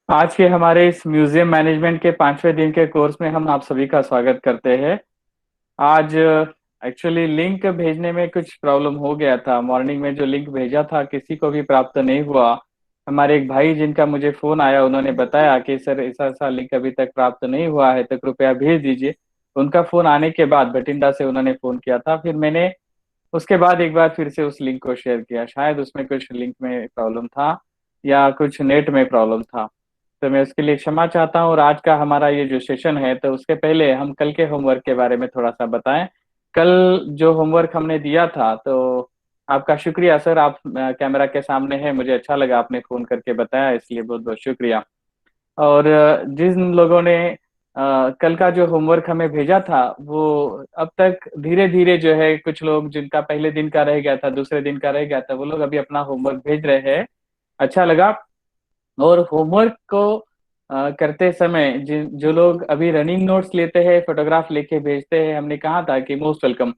आज के हमारे इस म्यूजियम मैनेजमेंट के 5वें दिन के कोर्स में हम आप सभी का स्वागत करते हैं। आज एक्चुअली लिंक भेजने में कुछ प्रॉब्लम हो गया था। मॉर्निंग में जो लिंक भेजा था किसी को भी प्राप्त नहीं हुआ। हमारे एक भाई जिनका मुझे फोन आया, उन्होंने बताया कि सर ऐसा ऐसा लिंक अभी तक प्राप्त नहीं हुआ है, तो कृपया भेज दीजिए। उनका फोन आने के बाद बठिंडा से उन्होंने फोन किया था, फिर मैंने उसके बाद एक बार फिर से उस लिंक को शेयर किया। शायद उसमें कुछ लिंक में प्रॉब्लम था या कुछ नेट में प्रॉब्लम था, तो मैं उसके लिए क्षमा चाहता हूँ। और आज का हमारा ये जो सेशन है, तो उसके पहले हम कल के होमवर्क के बारे में थोड़ा सा बताएं। कल जो होमवर्क हमने दिया था, तो आपका शुक्रिया सर। आप कैमरा के सामने हैं, मुझे अच्छा लगा आपने फोन करके बताया, इसलिए बहुत बहुत शुक्रिया। और जिन लोगों ने कल का जो होमवर्क हमें भेजा था, वो अब तक धीरे धीरे जो है, कुछ लोग जिनका पहले दिन का रह गया था, दूसरे दिन का रह गया था, वो लोग अभी अपना होमवर्क भेज रहे हैं। अच्छा लगा। और होमवर्क को करते समय जिन जो लोग अभी रनिंग नोट्स लेते हैं, फोटोग्राफ लेके भेजते हैं, हमने कहा था कि मोस्ट वेलकम।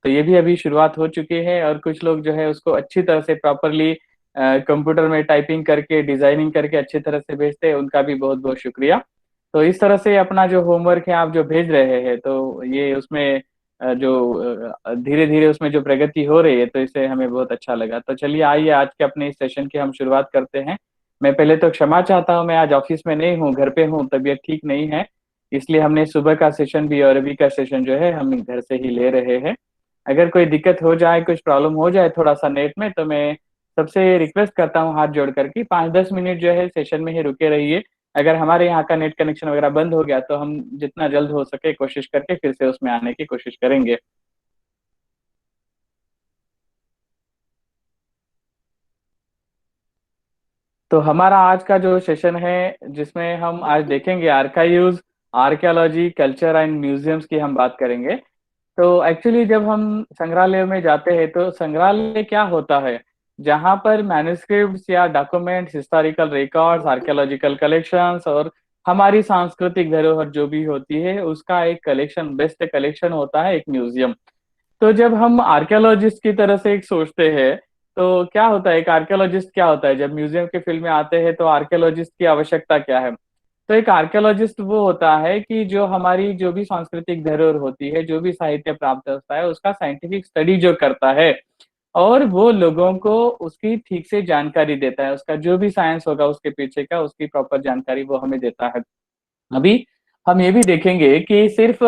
तो ये भी अभी शुरुआत हो चुकी है, और कुछ लोग जो है उसको अच्छी तरह से प्रॉपरली कंप्यूटर में टाइपिंग करके, डिजाइनिंग करके अच्छी तरह से भेजते हैं, उनका भी बहुत बहुत शुक्रिया। तो इस तरह से अपना जो होमवर्क है आप जो भेज रहे हैं, तो ये उसमें जो धीरे धीरे उसमें जो प्रगति हो रही है, तो इससे हमें बहुत अच्छा लगा। तो चलिए आइए आज के अपने इस सेशन की हम शुरुआत करते हैं। मैं पहले तो क्षमा चाहता हूँ, मैं आज ऑफिस में नहीं हूँ, घर पे हूँ, तबीयत ठीक नहीं है। इसलिए हमने सुबह का सेशन भी और अभी का सेशन जो है हम घर से ही ले रहे हैं। अगर कोई दिक्कत हो जाए, कुछ प्रॉब्लम हो जाए थोड़ा सा नेट में, तो मैं सबसे रिक्वेस्ट करता हूँ हाथ जोड़ करके 5-10 मिनट जो है सेशन में ही रुके रहिए। अगर हमारे यहाँ का नेट कनेक्शन वगैरह बंद हो गया, तो हम जितना जल्द हो सके कोशिश करके फिर से उसमें आने की कोशिश करेंगे। तो हमारा आज का जो सेशन है, जिसमें हम आज देखेंगे archives, archaeology, culture and museums की हम बात करेंगे। तो एक्चुअली जब हम संग्रहालय में जाते हैं, तो संग्रहालय क्या होता है? जहाँ पर मैन्युस्क्रिप्ट्स या documents, historical records, archaeological collections और हमारी सांस्कृतिक धरोहर जो भी होती है, उसका एक कलेक्शन, बेस्ट कलेक्शन होता है एक म्यूजियम। तो जब हम आर्कियोलॉजिस्ट की तरह से एक सोचते हैं, तो क्या होता है, एक आर्कियोलॉजिस्ट क्या होता है? जब म्यूजियम के फील्ड में आते हैं, तो आर्कियोलॉजिस्ट की आवश्यकता क्या है? तो एक आर्कियोलॉजिस्ट वो होता है कि जो हमारी जो भी सांस्कृतिक धरोहर होती है, जो भी साहित्य प्राप्त होता है, उसका साइंटिफिक स्टडी जो करता है, और वो लोगों को उसकी ठीक से जानकारी देता है। उसका जो भी साइंस होगा उसके पीछे का, उसकी प्रॉपर जानकारी वो हमें देता है। अभी हम ये भी देखेंगे कि सिर्फ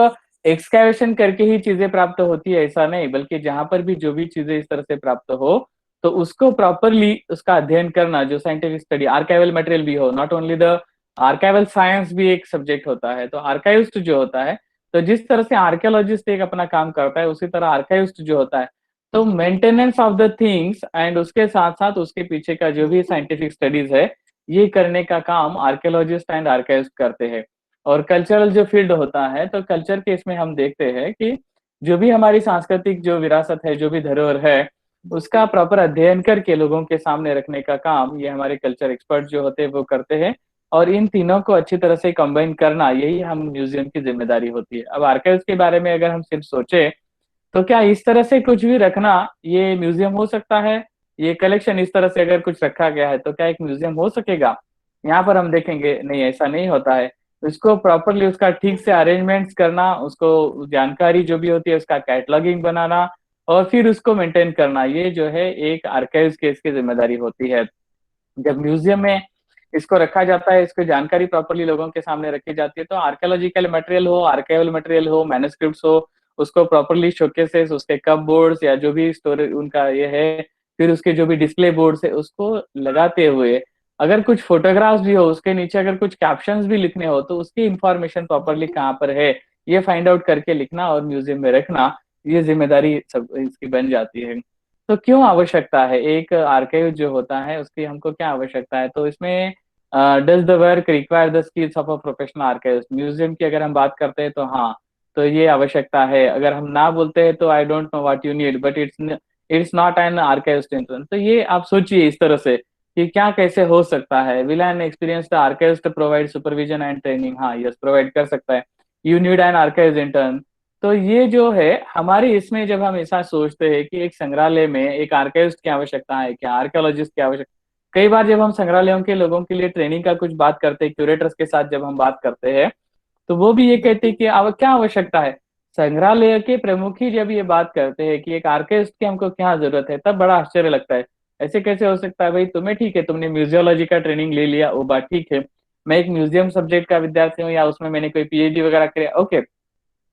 एक्सकैवेशन करके ही चीजें प्राप्त होती है, ऐसा नहीं, बल्कि जहां पर भी जो भी चीजें इस तरह से प्राप्त हो, तो उसको प्रॉपरली उसका अध्ययन करना, जो साइंटिफिक स्टडी, आर्काइवल मटेरियल भी हो, not only the archival science भी एक सब्जेक्ट होता है। तो आर्काइविस्ट जो होता है, तो जिस तरह से आर्कियोलॉजिस्ट एक अपना काम करता है, उसी तरह आर्काइविस्ट जो होता है, तो maintenance of the things and उसके साथ साथ उसके पीछे का जो भी साइंटिफिक स्टडीज है, ये करने का काम आर्कियोलॉजिस्ट एंड आर्काइविस्ट करते हैं। और कल्चरल जो फील्ड होता है, तो कल्चर के इसमें हम देखते हैं कि जो भी हमारी सांस्कृतिक जो विरासत है, जो भी धरोहर है, उसका प्रॉपर अध्ययन करके लोगों के सामने रखने का काम ये हमारे कल्चर एक्सपर्ट जो होते हैं वो करते हैं। और इन तीनों को अच्छी तरह से कंबाइन करना, यही हम म्यूजियम की जिम्मेदारी होती है। अब आर्काइव्स के बारे में अगर हम सिर्फ सोचे, तो क्या इस तरह से कुछ भी रखना ये म्यूजियम हो सकता है? ये कलेक्शन इस तरह से अगर कुछ रखा गया है, तो क्या एक म्यूजियम हो सकेगा? यहाँ पर हम देखेंगे नहीं, ऐसा नहीं होता है। उसको प्रॉपरली उसका ठीक से अरेंजमेंट्स करना, उसको जानकारी जो भी होती है उसका कैटलॉगिंग बनाना, और फिर उसको मेंटेन करना, ये जो है एक आर्काइव्स के इसकी जिम्मेदारी होती है। जब म्यूजियम में इसको रखा जाता है, इसको जानकारी प्रॉपरली लोगों के सामने रखी जाती है, तो आर्कियोलॉजिकल मटेरियल हो, आर्काइवल मटेरियल हो, मैन्युस्क्रिप्ट्स हो, उसको प्रॉपरली शोकेसेस, उसके कप बोर्ड्स या जो भी स्टोरेज उनका ये है, फिर उसके जो भी डिस्प्ले बोर्ड्स है, उसको लगाते हुए अगर कुछ फोटोग्राफ्स भी हो, उसके नीचे अगर कुछ कैप्शंस भी लिखने हो, तो उसकी इंफॉर्मेशन प्रॉपरली कहाँ पर है, ये फाइंड आउट करके लिखना और म्यूजियम में रखना, ये जिम्मेदारी सब इसकी बन जाती है। तो क्यों आवश्यकता है एक आर्काइव जो होता है, उसकी हमको क्या आवश्यकता है? तो इसमें does the work require the skills of a professional archivist? Museum की अगर हम बात करते हैं, तो हाँ, तो ये आवश्यकता है। अगर हम ना बोलते हैं, तो I don't know what you need, but it's not an archivist intern. तो ये आप सोचिए इस तरह से कि क्या कैसे हो सकता है। Will an experienced archivist provide supervision and training? हाँ, यस, प्रोवाइड कर सकता है। You need an archives intern. तो ये जो है हमारे इसमें, जब हम ऐसा सोचते हैं कि एक संग्रहालय में एक आर्काइविस्ट की आवश्यकता है, क्या आर्कियोलॉजिस्ट की आवश्यकता, कई बार जब हम संग्रहालयों के लोगों के लिए ट्रेनिंग का कुछ बात करते हैं, क्यूरेटर्स के साथ जब हम बात करते हैं, तो वो भी ये कहते हैं कि क्या आवश्यकता है। संग्रहालय के प्रमुख ही जब ये बात करते हैं कि एक आर्काइविस्ट की हमको क्या जरूरत है, तब बड़ा आश्चर्य लगता है। ऐसे कैसे हो सकता है भाई, तुम्हें ठीक है, तुमने म्यूजियोलॉजी का ट्रेनिंग ले लिया, वो बात ठीक है। मैं एक म्यूजियम सब्जेक्ट का विद्यार्थी हूँ, या उसमें मैंने कोई पीएचडी वगैरह किया, ओके।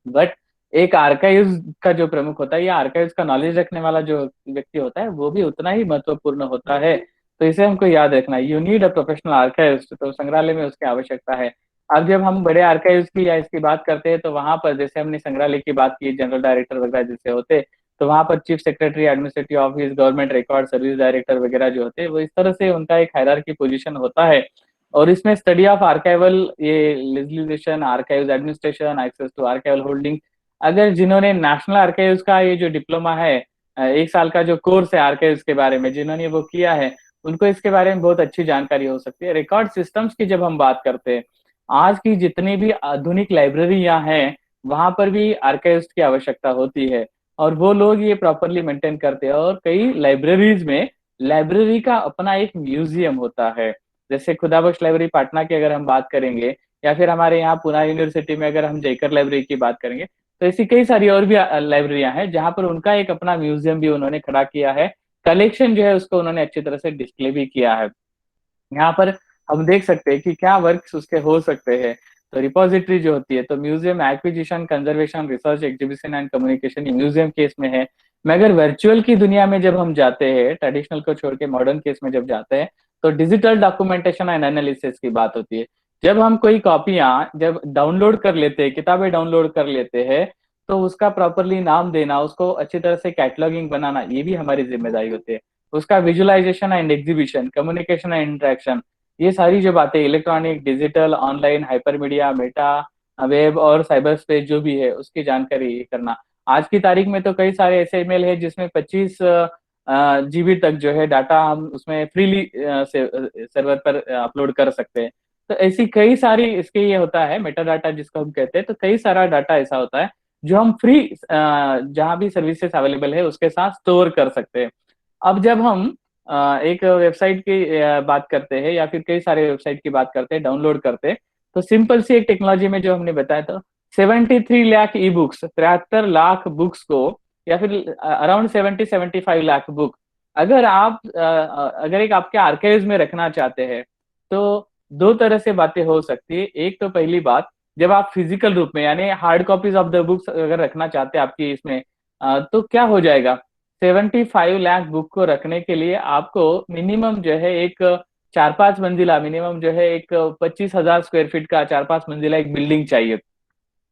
बट एक आर्काइव्स का जो प्रमुख होता है, या आर्काइव्स का नॉलेज रखने वाला जो व्यक्ति होता है, वो भी उतना ही महत्वपूर्ण होता है। तो इसे हमको याद रखना है, you need a professional archives. तो संग्रहालय में उसकी आवश्यकता है। अब जब हम बड़े आर्काइव्स की या इसकी बात करते हैं, तो वहां पर जैसे हमने संग्रहालय की बात की, जनरल डायरेक्टर वगैरह जैसे होते, तो वहां पर chief secretary, administrative office, government record service director वगैरह जो होते हैं, वो इस तरह से उनका एक हायरार्की पोजीशन होता है। और इसमें स्टडी ऑफ आर्काइवल, ये legislation, archives administration, access to archival holding, अगर जिन्होंने नेशनल आर्काइव्स का ये जो डिप्लोमा है, 1 साल का जो कोर्स है आर्काइव्स के बारे में, जिन्होंने वो किया है, उनको इसके बारे में बहुत अच्छी जानकारी हो सकती है। रिकॉर्ड सिस्टम्स की जब हम बात करते हैं, आज की जितनी भी आधुनिक लाइब्रेरियां हैं, वहां पर भी आर्काइव्स की आवश्यकता होती है। और वो लोग ये प्रॉपरली मेंटेन करते हैं। और कई लाइब्रेरीज में लाइब्रेरी का अपना एक म्यूजियम होता है। जैसे खुदाबख्श लाइब्रेरी पटना की अगर हम बात करेंगे, या फिर हमारे यहाँ पुणे यूनिवर्सिटी में अगर हम जेकर लाइब्रेरी की बात करेंगे, तो ऐसी कई सारी और भी लाइब्रेरियां हैं जहां पर उनका एक अपना म्यूजियम भी उन्होंने खड़ा किया है। कलेक्शन जो है उसको उन्होंने अच्छी तरह से डिस्प्ले भी किया है। यहाँ पर हम देख सकते हैं कि क्या वर्क्स उसके हो सकते हैं। तो रिपोजिटरी जो होती है, तो museum acquisition, conservation, research, exhibition and communication, ये म्यूजियम केस में है। मगर वर्चुअल की दुनिया में जब हम जाते हैं, ट्रेडिशनल को छोड़ के मॉडर्न केस में जब जाते हैं, तो डिजिटल डॉक्यूमेंटेशन एंड एनालिसिस की बात होती है। जब हम कोई कॉपियां जब डाउनलोड कर लेते हैं, किताबें डाउनलोड कर लेते हैं, तो उसका प्रॉपरली नाम देना, उसको अच्छी तरह से कैटलॉगिंग बनाना, ये भी हमारी जिम्मेदारी होती है। उसका visualization and exhibition, communication and interaction, ये सारी जो बातें, electronic, digital, online, hyper media, meta, web और साइबर स्पेस जो भी है, उसकी जानकारी करना। आज की तारीख में तो कई सारे ऐसे ईमेल है जिसमें 25 जीबी तक जो है डाटा हम उसमें फ्रीली सर्वर पर अपलोड कर सकते हैं। तो ऐसी कई सारी इसके ये होता है मेटा डाटा जिसको हम कहते हैं। तो कई सारा डाटा ऐसा होता है जो हम फ्री जहां भी सर्विसेज अवेलेबल है उसके साथ स्टोर कर सकते हैं। अब जब हम एक वेबसाइट की बात करते हैं, या फिर कई सारे वेबसाइट की बात करते हैं, डाउनलोड करते हैं, तो सिंपल सी एक टेक्नोलॉजी में जो हमने बताया था, 73 lakh e books, 73 lakh books को, या फिर अराउंड 75 लाख बुक, अगर आप अगर एक आपके आर्काइव्स में रखना चाहते हैं, तो दो तरह से बातें हो सकती है। एक तो पहली बात, जब आप फिजिकल रूप में यानी hard copies of the books अगर रखना चाहते हैं आपकी इसमें, तो क्या हो जाएगा, 75 लाख बुक को रखने के लिए आपको मिनिमम जो है एक 4-5 मंजिला, मिनिमम जो है एक 25,000 स्क्वायर फीट का 4-5 मंजिला एक बिल्डिंग चाहिए।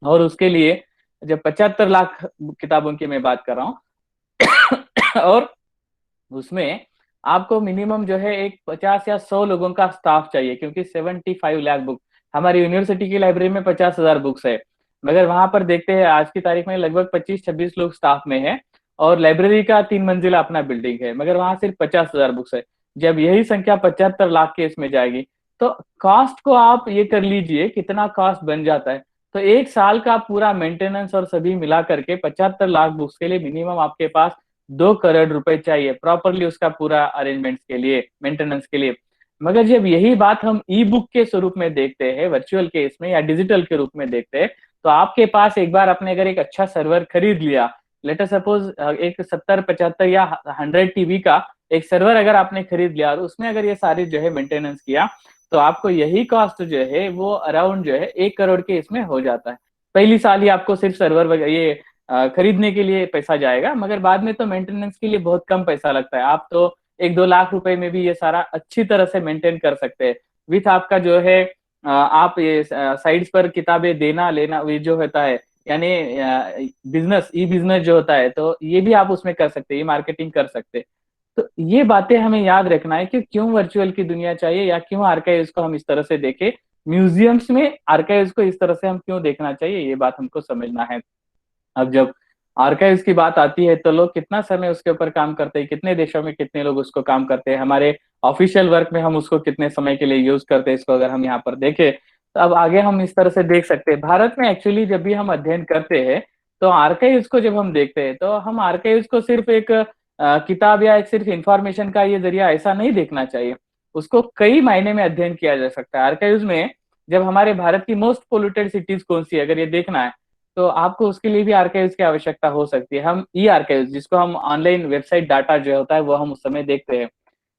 और उसके लिए जब 75 लाख किताबों की मैं बात कर रहा हूँ और उसमें आपको मिनिमम जो है एक 50 या 100 लोगों का स्टाफ चाहिए, क्योंकि 75 लाख बुक, हमारी यूनिवर्सिटी की लाइब्रेरी में 50,000 बुक्स है, मगर वहां पर देखते हैं आज की तारीख में लगभग 25-26 लोग स्टाफ में है। और लाइब्रेरी का 3 मंजिला अपना बिल्डिंग है, मगर वहां सिर्फ 50,000 बुक्स है। जब यही संख्या 75 लाख के इसमें जाएगी, तो कॉस्ट को आप ये कर लीजिए कितना कॉस्ट बन जाता है। तो 1 साल का पूरा मेंटेनेंस और सभी मिला करके 75 लाख बुक्स के लिए मिनिमम आपके पास 2 करोड़ रुपए चाहिए, प्रॉपरली उसका पूरा अरेंजमेंट के लिए, मेंटेनेंस के लिए। मगर जब यही बात हम ई बुक के स्वरूप में देखते हैं, वर्चुअल के इसमें या डिजिटल के रूप में देखते हैं, तो आपके पास एक बार आपने अगर एक अच्छा सर्वर खरीद लिया, लेटर सपोज एक 70-75 या 100 टीबी का एक सर्वर अगर आपने खरीद लिया, और उसमें अगर ये सारी जो है मेंटेनेंस किया, तो आपको यही कॉस्ट जो है वो अराउंड जो है 1 करोड़ के इसमें हो जाता है। पहली साल ही आपको सिर्फ सर्वर वगैरह ये खरीदने के लिए पैसा जाएगा, मगर बाद में तो मेंटेनेंस के लिए बहुत कम पैसा लगता है। आप तो 1-2 लाख रुपए में भी ये सारा अच्छी तरह से मेंटेन कर सकते हैं। विथ आपका जो है आप ये साइड्स पर किताबें देना लेना ये जो होता है, यानी बिजनेस, ई बिजनेस जो होता है, तो ये भी आप उसमें कर सकते हैं, ये मार्केटिंग कर सकते हैं। तो ये बातें हमें याद रखना है कि क्यों वर्चुअल की दुनिया चाहिए, या क्यों आर्काइव्स को हम इस तरह से देखें, म्यूजियम्स में आर्काइव्स को इस तरह से हम क्यों देखना चाहिए, ये बात हमको समझना है। अब जब आर्काइव्स की बात आती है, तो लोग कितना समय उसके ऊपर काम करते हैं, कितने देशों में कितने लोग उसको काम करते हैं, हमारे ऑफिशियल वर्क में हम उसको कितने समय के लिए यूज करते हैं, इसको अगर हम यहाँ पर देखें, तो अब आगे हम इस तरह से देख सकते हैं। भारत में एक्चुअली जब भी हम अध्ययन करते हैं, तो आर्काइव्स को जब हम देखते हैं, तो हम आर्काइव्स को सिर्फ एक किताब या एक सिर्फ इंफॉर्मेशन का ये जरिया ऐसा नहीं देखना चाहिए। उसको कई मायने में अध्ययन किया जा सकता है। आर्काइव्स में जब हमारे भारत की मोस्ट पोल्यूटेड सिटीज कौन सी है, अगर ये देखना है, तो आपको उसके लिए भी आर्काइव्स की आवश्यकता हो सकती है। हम ई आर्काइव्स, जिसको हम ऑनलाइन वेबसाइट डाटा जो होता है वो हम उस समय देखते हैं।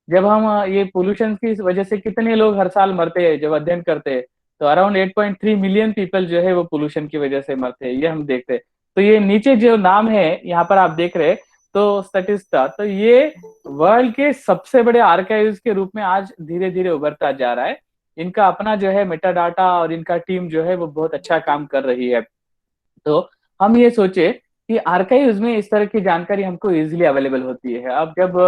जब हम ये पोल्यूशन की वजह से कितने लोग हर साल मरते हैं, जब अध्ययन करते हैं, तो अराउंड 8.3 मिलियन पीपल जो है वो पोल्यूशन की वजह से मरते हैं, ये हम देखते हैं। तो ये नीचे जो नाम है यहाँ पर आप देख रहे हैं, तो स्टैटिस्टा, तो ये वर्ल्ड के सबसे बड़े आर्काइव्स के रूप में आज धीरे धीरे उभरता जा रहा है। इनका अपना जो है मेटा डाटा और इनका टीम जो है वो बहुत अच्छा काम कर रही है। तो हम ये सोचे कि आर्काइव्स में इस तरह की जानकारी हमको इजीली अवेलेबल होती है। अब जब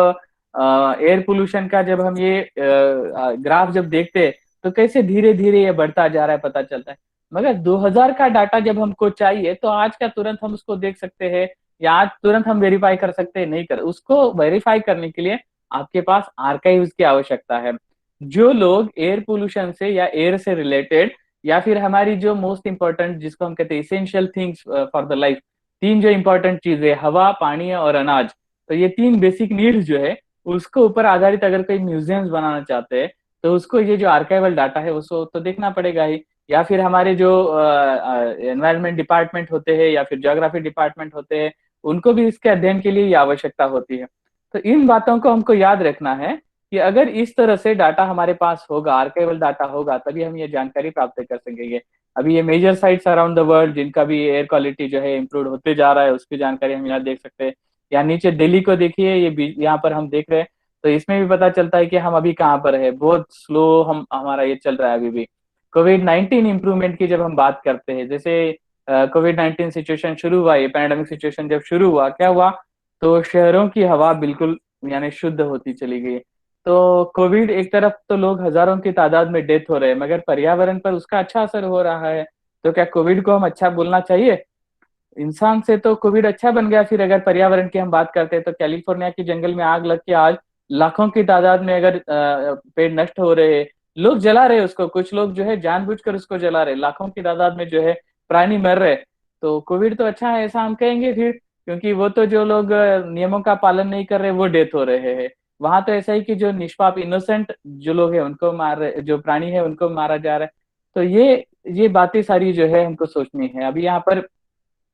एयर पोल्यूशन का जब हम ये ग्राफ जब देखते हैं, तो कैसे धीरे धीरे ये बढ़ता जा रहा है पता चलता है। मगर 2000 का डाटा जब हमको चाहिए, तो आज का तुरंत हम उसको देख सकते हैं, या आज तुरंत हम वेरीफाई कर सकते हैं, नहीं कर, उसको वेरीफाई करने के लिए आपके पास आर्काइव्स की आवश्यकता है। जो लोग एयर पोल्यूशन से या एयर से रिलेटेड, या फिर हमारी जो मोस्ट इंपॉर्टेंट, जिसको हम कहते हैं essential things for the life, तीन जो इंपॉर्टेंट चीजें, हवा, पानी और अनाज, तो ये तीन बेसिक नीड्स जो है, उसको ऊपर आधारित अगर कोई म्यूजियम्स बनाना चाहते हैं, तो उसको ये जो आर्काइवल डाटा है उसको तो देखना पड़ेगा ही। या फिर हमारे जो एनवायरमेंट डिपार्टमेंट होते हैं या फिर ज्योग्राफी डिपार्टमेंट होते हैं, उनको भी इसके अध्ययन के लिए ये आवश्यकता होती है। तो इन बातों को हमको याद रखना है कि अगर इस तरह से डाटा हमारे पास होगा, आर्काइवल डाटा होगा, तभी हम ये जानकारी प्राप्त कर सकेंगे। अभी ये major sites around the world जिनका भी एयर क्वालिटी जो है इम्प्रूव होते जा रहा है, उसकी जानकारी हम यहाँ देख सकते हैं। या नीचे दिल्ली को देखिए, ये यहाँ पर हम देख रहे हैं, तो इसमें भी पता चलता है कि हम अभी कहाँ पर है, बहुत स्लो हम हमारा ये चल रहा है अभी भी। कोविड-19 इम्प्रूवमेंट की जब हम बात करते हैं, जैसे कोविड-19 सिचुएशन शुरू हुआ, ये पैंडेमिक सिचुएशन जब शुरू हुआ, क्या हुआ, तो शहरों की हवा बिल्कुल यानी शुद्ध होती चली गई। तो कोविड एक तरफ तो लोग हजारों की तादाद में डेथ हो रहे हैं, मगर पर्यावरण पर उसका अच्छा असर हो रहा है। तो क्या कोविड को हम अच्छा बोलना चाहिए? इंसान से तो कोविड अच्छा बन गया। फिर अगर पर्यावरण की हम बात करते हैं, तो कैलिफोर्निया के जंगल में आग लग के आज लाखों की तादाद में अगर पेड़ नष्ट हो रहे हैं, लोग जला रहे हैं उसको, कुछ लोग जो है जानबूझकर उसको जला रहे, लाखों की तादाद में जो है प्राणी मर रहे। तो कोविड तो अच्छा है ऐसा हम कहेंगे फिर? क्योंकि वो तो जो लोग नियमों का पालन नहीं कर रहे वो डेथ हो रहे हैं। वहां तो ऐसा ही कि जो निष्पाप इनोसेंट जो लोग हैं उनको मार रहे, जो प्राणी है उनको मारा जा रहा है। तो ये बातें सारी जो है हमको सोचनी है। अभी यहाँ पर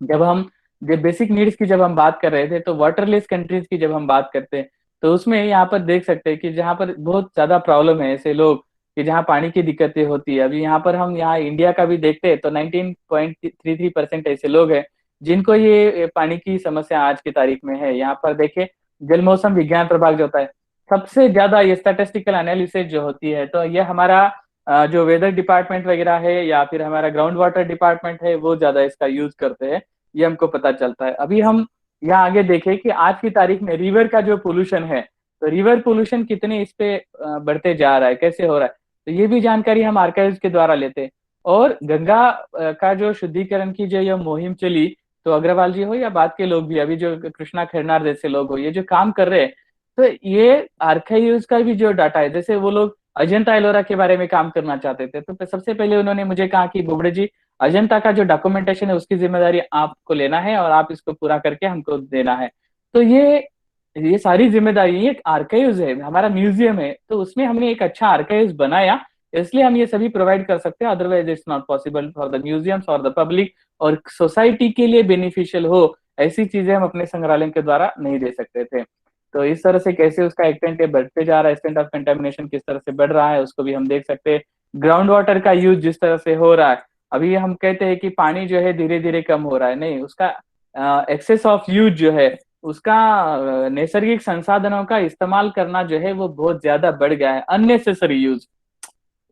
जब हम जब बेसिक नीड्स की जब हम बात कर रहे थे, तो वाटरलेस कंट्रीज की जब हम बात करते हैं, तो उसमें यहाँ पर देख सकते हैं कि जहाँ पर बहुत ज्यादा प्रॉब्लम है, ऐसे लोग कि जहाँ पानी की दिक्कतें होती है। अभी यहाँ पर हम यहाँ इंडिया का भी देखते हैं, तो 19.33% ऐसे लोग हैं जिनको ये पानी की समस्या आज की तारीख में है। यहाँ पर देखे, जल मौसम विज्ञान प्रभाग जो होता है, सबसे ज्यादा ये स्टैटिस्टिकल एनालिसिस जो होती है, तो ये हमारा जो वेदर डिपार्टमेंट वगैरह है या फिर हमारा ग्राउंड वाटर डिपार्टमेंट है, वो ज्यादा इसका यूज करते हैं, ये हमको पता चलता है। अभी हम यहाँ आगे देखें कि आज की तारीख में रिवर का जो पोल्यूशन है, तो रिवर पोल्यूशन कितने इस पे बढ़ते जा रहा है, कैसे हो रहा है, तो ये भी जानकारी हम आर्काइव्स के द्वारा लेते हैं। और गंगा का जो शुद्धिकरण की जो ये मुहिम चली, तो अग्रवाल जी हो या बाद के लोग भी, अभी जो कृष्णा खैरनार जैसे लोग हो, ये जो काम कर रहे हैं, तो ये आर्काइव्स का भी जो डाटा है, जैसे वो लोग अजंता एलोरा के बारे में काम करना चाहते थे, तो सबसे पहले उन्होंने मुझे कहा कि बोबड़े जी, अजंता का जो डॉक्यूमेंटेशन है उसकी जिम्मेदारी आपको लेना है और आप इसको पूरा करके हमको देना है। तो ये सारी जिम्मेदारी, ये एक आर्काइव्स है, हमारा म्यूजियम है, तो उसमें हमने एक अच्छा आर्काइव्स बनाया, इसलिए हम ये सभी प्रोवाइड कर सकते हैं। Otherwise it's not possible for the museums और द पब्लिक, और सोसाइटी के लिए बेनिफिशियल हो ऐसी चीजें हम अपने संग्रहालय के द्वारा नहीं दे सकते थे। तो इस तरह से कैसे उसका एक्सटेंट बढ़ते जा रहा है, एक्सटेंट ऑफ कंटेमिनेशन किस तरह से बढ़ रहा है, उसको भी हम देख सकते हैं। ग्राउंड वाटर का यूज जिस तरह से हो रहा है, अभी हम कहते हैं कि पानी जो है धीरे धीरे कम हो रहा है, नहीं, उसका एक्सेस ऑफ यूज जो है, उसका नैसर्गिक संसाधनों का इस्तेमाल करना जो है वो बहुत ज्यादा बढ़ गया है। Unnecessary use,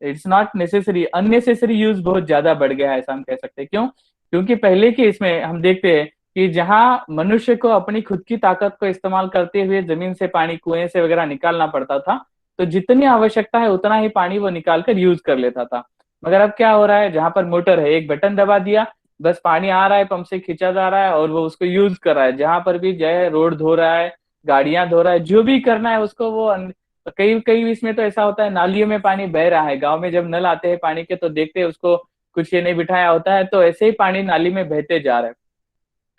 it's not necessary, unnecessary use बहुत ज्यादा बढ़ गया है, ऐसा हम कह सकते हैं। क्यों? क्योंकि पहले के इसमें हम देखते हैं कि जहां मनुष्य को अपनी खुद की ताकत को इस्तेमाल करते हुए जमीन से पानी, कुएं से वगैरह निकालना पड़ता था, तो जितनी आवश्यकता है उतना ही पानी वो निकाल कर यूज कर लेता था। मगर अब क्या हो रहा है, जहां पर मोटर है, एक बटन दबा दिया, बस पानी आ रहा है, पंप से खींचा जा रहा है और वो उसको यूज कर रहा है। जहां पर भी जो है रोड धो रहा है, गाड़ियां धो रहा है, जो भी करना है उसको वो कई कई इसमें तो ऐसा होता है, नालियों में पानी बह रहा है, गांव में जब नल आते हैं पानी के, तो देखते हैं उसको कुछ ये नहीं बिठाया होता है, तो ऐसे ही पानी नाली में बहते जा रहा है।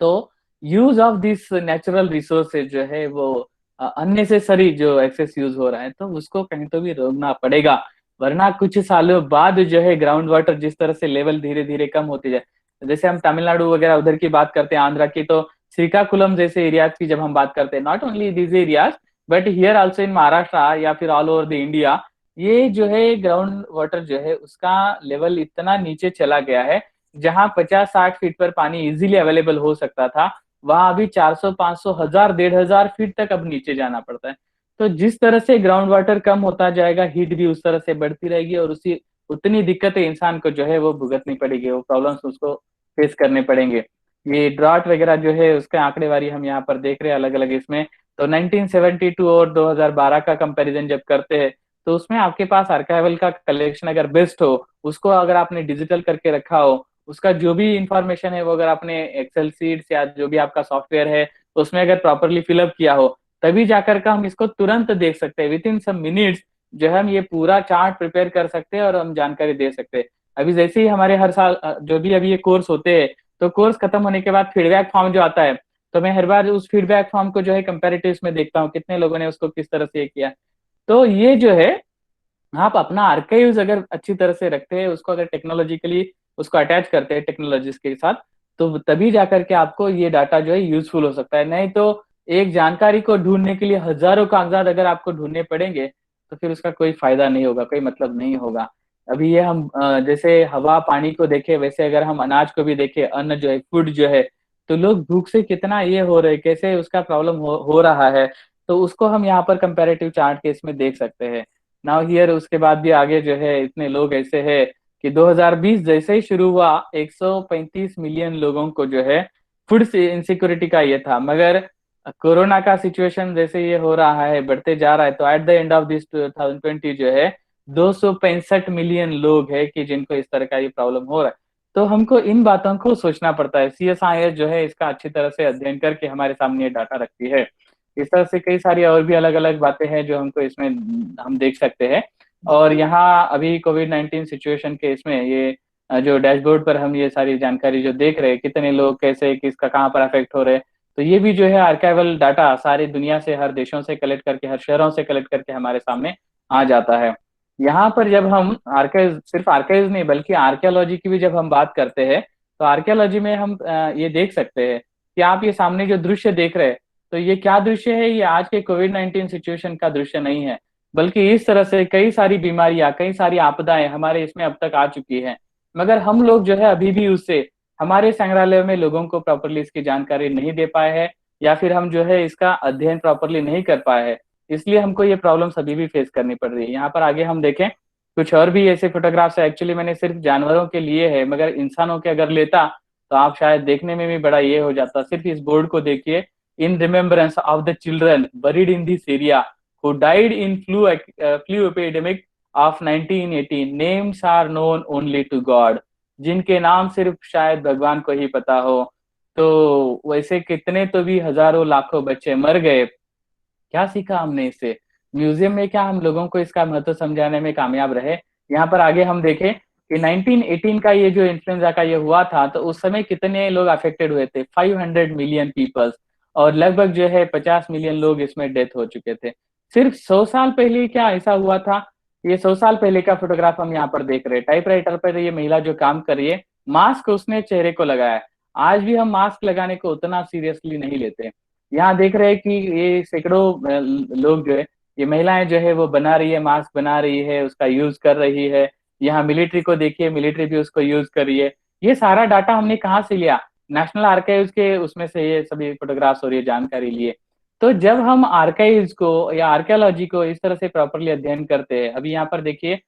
तो use of this natural resources जो है वो अननेसेसरी जो एक्सेस यूज हो रहा है, तो उसको कहीं तो भी रोकना पड़ेगा। वरना कुछ सालों बाद जो है ग्राउंड वाटर जिस तरह से लेवल धीरे धीरे कम होती जाए, जैसे हम तमिलनाडु वगैरह उधर की बात करते हैं, आंध्रा की, तो श्रीकाकुलम जैसे एरियाज की जब हम बात करते हैं, not only this areas but here also in Maharashtra या फिर ऑल ओवर द इंडिया, ये जो है ग्राउंड वाटर जो है उसका लेवल इतना नीचे चला गया है, जहां 50-60 फीट पर पानी इजीली अवेलेबल हो सकता था, वहां अभी 400, 500, 1000, 1500 फीट तक अब नीचे जाना पड़ता है। तो जिस तरह से ग्राउंड वाटर कम होता जाएगा, हीट भी उस तरह से बढ़ती रहेगी, और उसी उतनी दिक्कतें इंसान को जो है वो भुगतनी पड़ेगी, वो प्रॉब्लम्स उसको फेस करने पड़ेंगे। ये ड्रॉट वगैरह जो है उसके आंकड़ेवारी हम यहाँ पर देख रहे हैं अलग अलग इसमें। तो 1972 और 2012 का कंपैरिजन जब करते हैं, तो उसमें आपके पास आर्काइवल का कलेक्शन अगर बेस्ट हो, उसको अगर आपने डिजिटल करके रखा हो, उसका जो भी इंफॉर्मेशन है वो अगर आपने एक्सेल सीट्स या जो भी आपका सॉफ्टवेयर है उसमें अगर प्रॉपरली फिलअप किया हो, तभी जाकर का हम इसको तुरंत देख सकते हैं, विद इन सम मिनट्स जो है हम ये पूरा चार्ट प्रिपेयर कर सकते हैं और हम जानकारी दे सकते हैं। अभी जैसे ही हमारे हर साल जो भी अभी ये कोर्स होते हैं, तो कोर्स खत्म होने के बाद फीडबैक फॉर्म जो आता है, तो मैं हर बार उस फीडबैक फॉर्म को जो है कंपेरेटिव्स में देखता हूँ, कितने लोगों ने उसको किस तरह से ये किया। तो ये जो है, आप अपना आर्काइव्स अगर अच्छी तरह से रखते हैं, उसको अगर टेक्नोलॉजिकली उसको अटैच करते हैं टेक्नोलॉजीज के साथ, तो तभी जाकर के आपको ये डाटा जो है यूजफुल हो सकता है। नहीं तो एक जानकारी को ढूंढने के लिए हजारों कागजात अगर आपको ढूंढने पड़ेंगे, तो फिर उसका कोई फायदा नहीं होगा, कोई मतलब नहीं होगा। अभी ये हम जैसे हवा पानी को देखें, वैसे अगर हम अनाज को भी देखें, अन्न जो है, फूड जो है, तो लोग भूख से कितना ये हो रहे, कैसे उसका प्रॉब्लम हो रहा है, तो उसको हम यहाँ पर कंपेरेटिव चार्ट के इसमें देख सकते हैं। नाउ हियर उसके बाद भी आगे जो है इतने लोग ऐसे हैं कि 2020 जैसे ही शुरू हुआ, 135 मिलियन लोगों को जो है फूड से इनसिक्योरिटी का ये था। मगर कोरोना का सिचुएशन जैसे ये हो रहा है, बढ़ते जा रहा है, तो at the end of this 2020 जो है 265 मिलियन लोग है कि जिनको इस तरह का ये प्रॉब्लम हो रहा है। तो हमको इन बातों को सोचना पड़ता है। सीएसआईआर जो है इसका अच्छी तरह से अध्ययन करके हमारे सामने ये डाटा रखती है। इस तरह से कई सारी और भी अलग अलग बातें हैं जो हमको इसमें हम देख सकते हैं। और यहाँ अभी कोविड 19 सिचुएशन के इसमें ये जो डैशबोर्ड पर हम ये सारी जानकारी जो देख रहे हैं, कितने लोग कैसे किसका कहाँ पर अफेक्ट हो रहे हैं, तो ये भी जो है आर्काइवल डाटा सारी दुनिया से, हर देशों से कलेक्ट करके, हर शहरों से कलेक्ट करके हमारे सामने आ जाता है। यहाँ पर जब हम आर्काइव, सिर्फ आर्काइव नहीं बल्कि आर्कियोलॉजी की भी जब हम बात करते हैं, तो आर्कियोलॉजी में हम ये देख सकते हैं कि आप ये सामने जो दृश्य देख रहे हैं, तो ये क्या दृश्य है, ये आज के कोविड 19 सिचुएशन का दृश्य नहीं है, बल्कि इस तरह से कई सारी बीमारियां, कई सारी आपदाएं हमारे इसमें अब तक आ चुकी हैं। मगर हम लोग जो है अभी भी उससे, हमारे संग्रहालय में लोगों को प्रॉपरली इसकी जानकारी नहीं दे पाए हैं, या फिर हम जो है इसका अध्ययन प्रॉपरली नहीं कर पाए हैं, इसलिए हमको ये प्रॉब्लम्स अभी भी फेस करनी पड़ रही है। यहाँ पर आगे हम देखें, कुछ और भी ऐसे फोटोग्राफ्स है, एक्चुअली मैंने सिर्फ जानवरों के लिए है, मगर इंसानों के अगर लेता तो आप शायद देखने में भी बड़ा ये हो जाता। सिर्फ इस बोर्ड को देखिए, in remembrance of the children buried in this area who died in flu epidemic of 1918. Names are known only to God. जिनके नाम सिर्फ शायद भगवान को ही पता हो। तो वैसे कितने तो भी हजारों लाखों बच्चे मर गए। क्या सीखा हमने इससे? म्यूजियम में क्या हम लोगों को इसका महत्व समझाने में कामयाब रहे? यहाँ पर आगे हम देखें कि 1918 का ये जो इन्फ्लुएंजा का ये हुआ था, तो उस समय कितने लोग अफेक्टेड हुए थे? 500 मिलियन पीपल्स, और लगभग जो है 50 मिलियन लोग इसमें डेथ हो चुके थे। सिर्फ 100 साल पहले क्या ऐसा हुआ था? ये 100 साल पहले का फोटोग्राफ हम यहाँ पर देख रहे हैं। टाइपराइटर पर ये महिला जो काम कर रही है, मास्क उसने चेहरे को लगाया है। आज भी हम मास्क लगाने को उतना सीरियसली नहीं लेते। यहाँ देख रहे हैं कि ये सैकड़ों लोग जो है, ये महिलाएं जो है वो बना रही है, मास्क बना रही है, उसका यूज कर रही है। यहाँ मिलिट्री को देखिए, मिलिट्री भी उसको यूज कर रही है। ये सारा डाटा हमने कहाँ से लिया? नेशनल आर्काइव्स के उसमें से ये सभी फोटोग्राफ्स और ये जानकारी लिए। तो जब हम आर्काइव्स को या आर्कियोलॉजी को इस तरह से प्रॉपरली अध्ययन करते हैं, अभी यहाँ पर देखिए,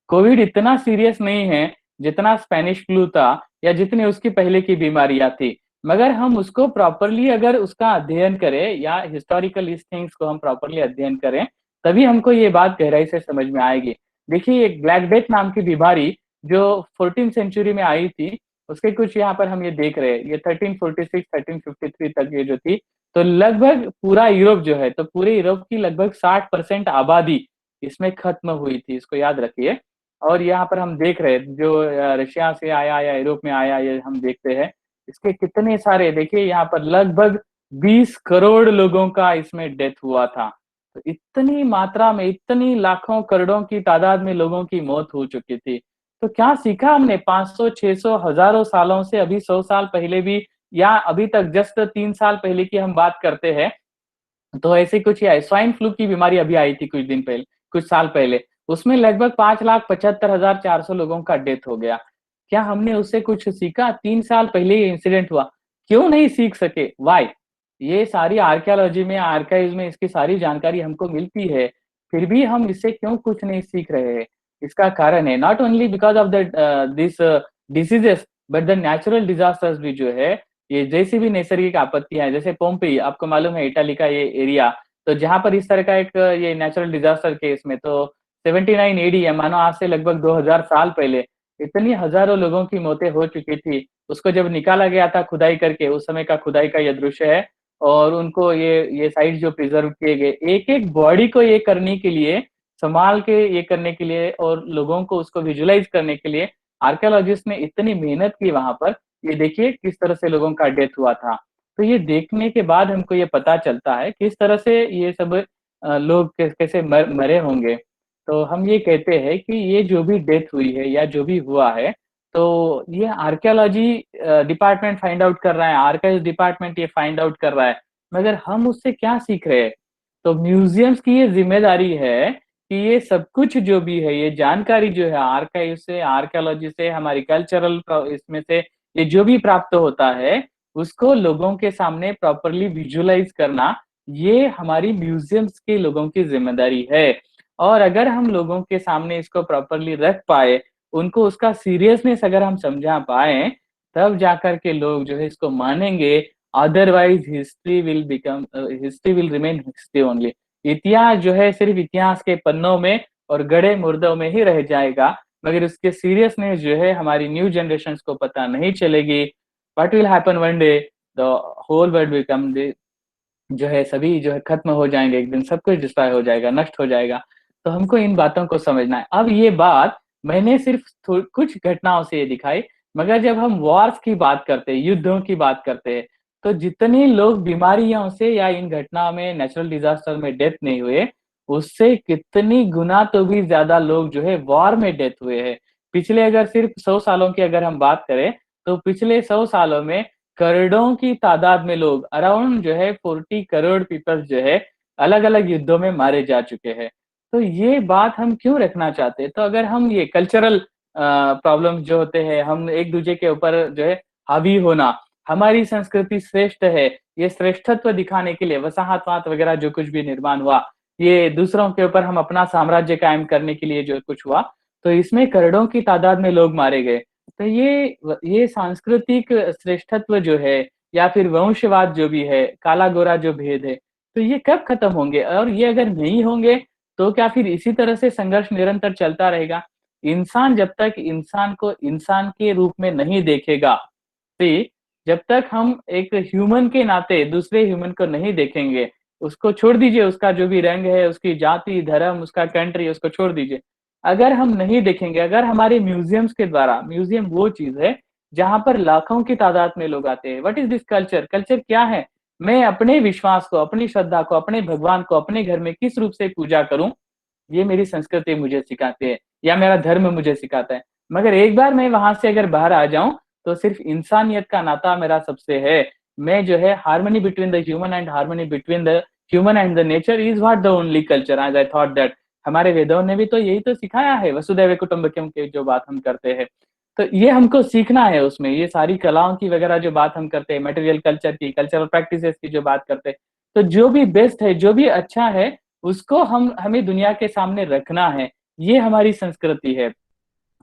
कोविड इतना सीरियस नहीं है जितना स्पेनिश फ्लू था, या जितनी उसकी पहले की बीमारियां थी। मगर हम उसको प्रॉपरली अगर उसका अध्ययन करें, या हिस्टोरिकल इस थिंग्स को हम प्रॉपरली अध्ययन करें, तभी हमको ये बात गहराई से समझ में आएगी। देखिए, एक ब्लैक डेथ नाम की बीमारी जो 14 सेंचुरी में आई थी, उसके कुछ यहाँ पर हम ये देख रहे हैं, ये 1346 1353 तक ये जो थी, तो लगभग पूरा यूरोप जो है, तो पूरे यूरोप की लगभग 60% आबादी इसमें खत्म हुई थी, इसको याद रखिए। और यहाँ पर हम देख रहे हैं जो रशिया से आया या यूरोप में आया, ये हम देखते हैं, इसके कितने सारे, देखिए यहाँ पर लगभग 20 करोड़ लोगों का इसमें डेथ हुआ था। तो इतनी मात्रा में, इतनी लाखों करोड़ों की तादाद में लोगों की मौत हो चुकी थी। तो क्या सीखा हमने 500, 600, हज़ारों सालों से, अभी 100 साल पहले भी, या अभी तक जस्ट 3 साल पहले की हम बात करते हैं, तो ऐसे कुछ या स्वाइन फ्लू की बीमारी अभी आई थी कुछ दिन पहले, कुछ साल पहले। उसमें लगभग 5,75,400 लोगों का डेथ हो गया। क्या हमने उससे कुछ सीखा? 3 साल पहले ये इंसिडेंट हुआ। क्यों नहीं सीख सके? व्हाई? ये सारी आर्कियोलॉजी में, आर्काइव्स में इसकी सारी जानकारी हमको मिलती है, फिर भी हम इससे क्यों कुछ नहीं सीख रहे हैं? इसका कारण है not only because of the this diseases, but the natural disasters भी जो है, ये जैसी भी नैसर्गिक आपत्तियाँ हैं, जैसे पोम्पेई, आपको मालूम है इटाली का ये एरिया, तो जहाँ पर इस तरह का एक ये नेचुरल डिज़ास्टर केस में, तो 79 एडी है, मानो आज से लगभग 2000 साल पहले, इतनी हज़ारों लोगों की मौतें हो चुकी थी। उसको जब निकाला गया था खुदाई करके, उस समय का खुदाई का ये दृश्य है, और उनको ये साइट्स जो प्रिज़र्व किए गए, एक-एक बॉडी को ये करने के लिए, सँभाल के ये करने के लिए, और लोगों को उसको विजुअलाइज़ करने के लिए आर्कियोलॉजिस्ट ने इतनी मेहनत की वहाँ पर। ये देखिए किस तरह से लोगों का डेथ हुआ था। तो ये देखने के बाद हमको ये पता चलता है किस तरह से ये सब लोग कैसे मरे होंगे। तो हम ये कहते हैं कि ये जो भी डेथ हुई है या जो भी हुआ है, तो ये आर्कियोलॉजी डिपार्टमेंट फाइंड आउट कर रहा है, आर्काइव्स डिपार्टमेंट ये फाइंड आउट कर रहा है, मगर हम उससे क्या सीख रहे हैं? तो म्यूज़ियम्स की ये ज़िम्मेदारी है कि ये सब कुछ जो भी है, ये जानकारी जो है आर्काइव से, आर्कियोलॉजी से, हमारी कल्चरल इसमें से ये जो भी प्राप्त होता है, उसको लोगों के सामने प्रॉपर्ली विजुअलाइज़ करना, ये हमारी म्यूज़ियम्स के लोगों की ज़िम्मेदारी है। और अगर हम लोगों के सामने इसको प्रॉपर्ली रख पाए, उनको उसका सीरियसनेस अगर हम समझा पाएँ, तब जाकर के लोग जो है इसको मानेंगे, otherwise history will remain history only. इतिहास जो है सिर्फ़ इतिहास के पन्नों में और गड़े मुर्दों में ही रह जाएगा, मगर उसके सीरियसनेस जो है हमारी न्यू जनरेशन्स को पता नहीं चलेगी। What will happen one day, the whole world will come the जो है सभी जो है खत्म हो जाएँगे, एक दिन सब कुछ डिस्ट्रॉय हो जाएगा, नष्ट हो जाएगा। तो हमको इन बातों को समझना है। अब ये बात मैंने सिर्फ़ कुछ घटनाओं से ये दिखाई, मगर जब हम वॉर्स की बात करते हैं, युद्धों की बात करते हैं, तो जितने लोग बीमारियों से या इन घटनाओं में, नेचुरल डिज़ास्टर में डेथ नहीं हुए, उससे कितनी गुना तो भी ज़्यादा लोग जो है वॉर में डेथ हुए हैं। पिछले अगर सिर्फ़ 100 सालों की अगर हम बात करें, तो पिछले 100 सालों में करोड़ों की तादाद में लोग, अराउंड जो है 40 करोड़ पीपल्स जो है, अलग-अलग युद्धों में मारे जा चुके हैं। तो ये बात हम क्यों रखना चाहते हैं? तो अगर हम ये कल्चरल प्रॉब्लम्स जो होते हैं, हम एक-दूसरे के ऊपर जो है हावी होना, हमारी संस्कृति श्रेष्ठ है, ये श्रेष्ठत्व दिखाने के लिए वसाहतवाद वगैरह जो कुछ भी निर्माण हुआ, ये दूसरों के ऊपर हम अपना साम्राज्य कायम करने के लिए जो कुछ हुआ, तो इसमें करोड़ों की तादाद में लोग मारे गए। तो ये सांस्कृतिक श्रेष्ठत्व जो है, या फिर वंशवाद जो भी है, काला-गोरा जो भेद है, तो ये कब खत्म होंगे? और ये अगर नहीं होंगे, तो क्या फिर इसी तरह से संघर्ष निरंतर चलता रहेगा? इंसान जब तक इंसान को इंसान के रूप में नहीं देखेगा, सी जब तक हम एक ह्यूमन के नाते दूसरे ह्यूमन को नहीं देखेंगे, उसको छोड़ दीजिए, उसका जो भी रंग है, उसकी जाति, धर्म, उसका कंट्री, उसको छोड़ दीजिए। अगर हम नहीं देखेंगे, अगर हमारे म्यूज़ियम्स के द्वारा, म्यूज़ियम वो चीज़ है, जहाँ पर लाखों की तादाद में लोग आते हैं। What is this culture? Culture क्या है? मैं अपने विश्वास को, अपनी श्रद्धा को, अपने भगवान को अपने घर में किस रूप से पूजा करूँ, ये मेरी संस्कृति मुझे सिखाती है, या मेरा धर्म मुझे सिखाता है। मगर एक बार मैं वहाँ से अगर बाहर आ जाऊँ, तो सिर्फ़ इंसानियत का नाता मेरा सबसे है। मैं जो है harmony between the human and harmony between the human and the nature is what the only culture, as I thought that. हमारे वेदों ने भी तो यही तो सिखाया है, वसुधैव कुटुम्बकम की जो बात हम करते हैं। तो ये हमको सीखना है उसमें, ये सारी कलाओं की वगैरह जो बात हम करते हैं, मटेरियल कल्चर की, कल्चरल प्रैक्टिसेस की जो बात करते हैं, तो जो भी बेस्ट है, जो भी अच्छा है, उसको हमें दुनिया के सामने रखना है। ये हमारी संस्कृति है।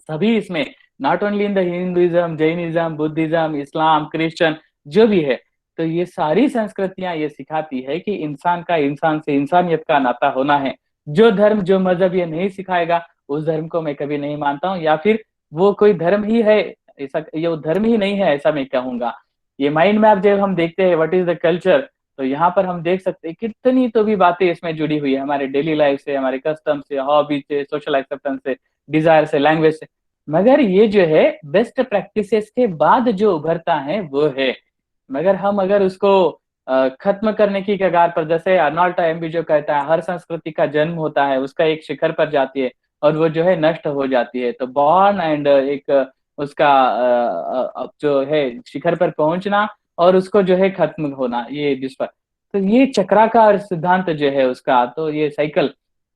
सभी इसमें, not only in the Hinduism, Jainism, Buddhism, Islam, Christian जो भी है, तो ये सारी संस्कृतियाँ ये सिखाती है कि इंसान का इंसान से इंसानियत का नाता होना है। जो धर्म, जो मज़हब ये नहीं सिखाएगा, उस धर्म को मैं कभी नहीं मानता हूँ, या फिर वो कोई धर्म ही है, ऐसा ये वो धर्म ही नहीं है, ऐसा मैं कहूँगा। ये माइंड मैप जब हम देखते हैं व्हाट इज़ द कल्चर, तो यहाँ पर हम देख सकते हैं कितनी तो भी बातें इसमें जुड़ी हुई है, हमारे डेली लाइफ से, हमारे कस्टम से, हॉबी से, सोशल एक्सेप्टेंस से, डिज़ायर से, लैंग्वेज से। मगर ये जो है बेस्ट प्रैक्टिसेस के बाद जो उभरता है वो है। मगर हम अगर उसको खत्म करने की कगार पर, जैसे अर्नोल्ड टॉयम्बी जो कहता है हर संस्कृति का जन्म होता है, उसका एक शिखर पर जाती है और वो जो है नष्ट हो जाती है। तो बॉर्न एंड एक उसका जो है शिखर पर पहुंचना और उसको जो है खत्म होना, ये विश्व। तो ये चक्राकार सिद्धांत जो है उसका, तो ये साइकिल,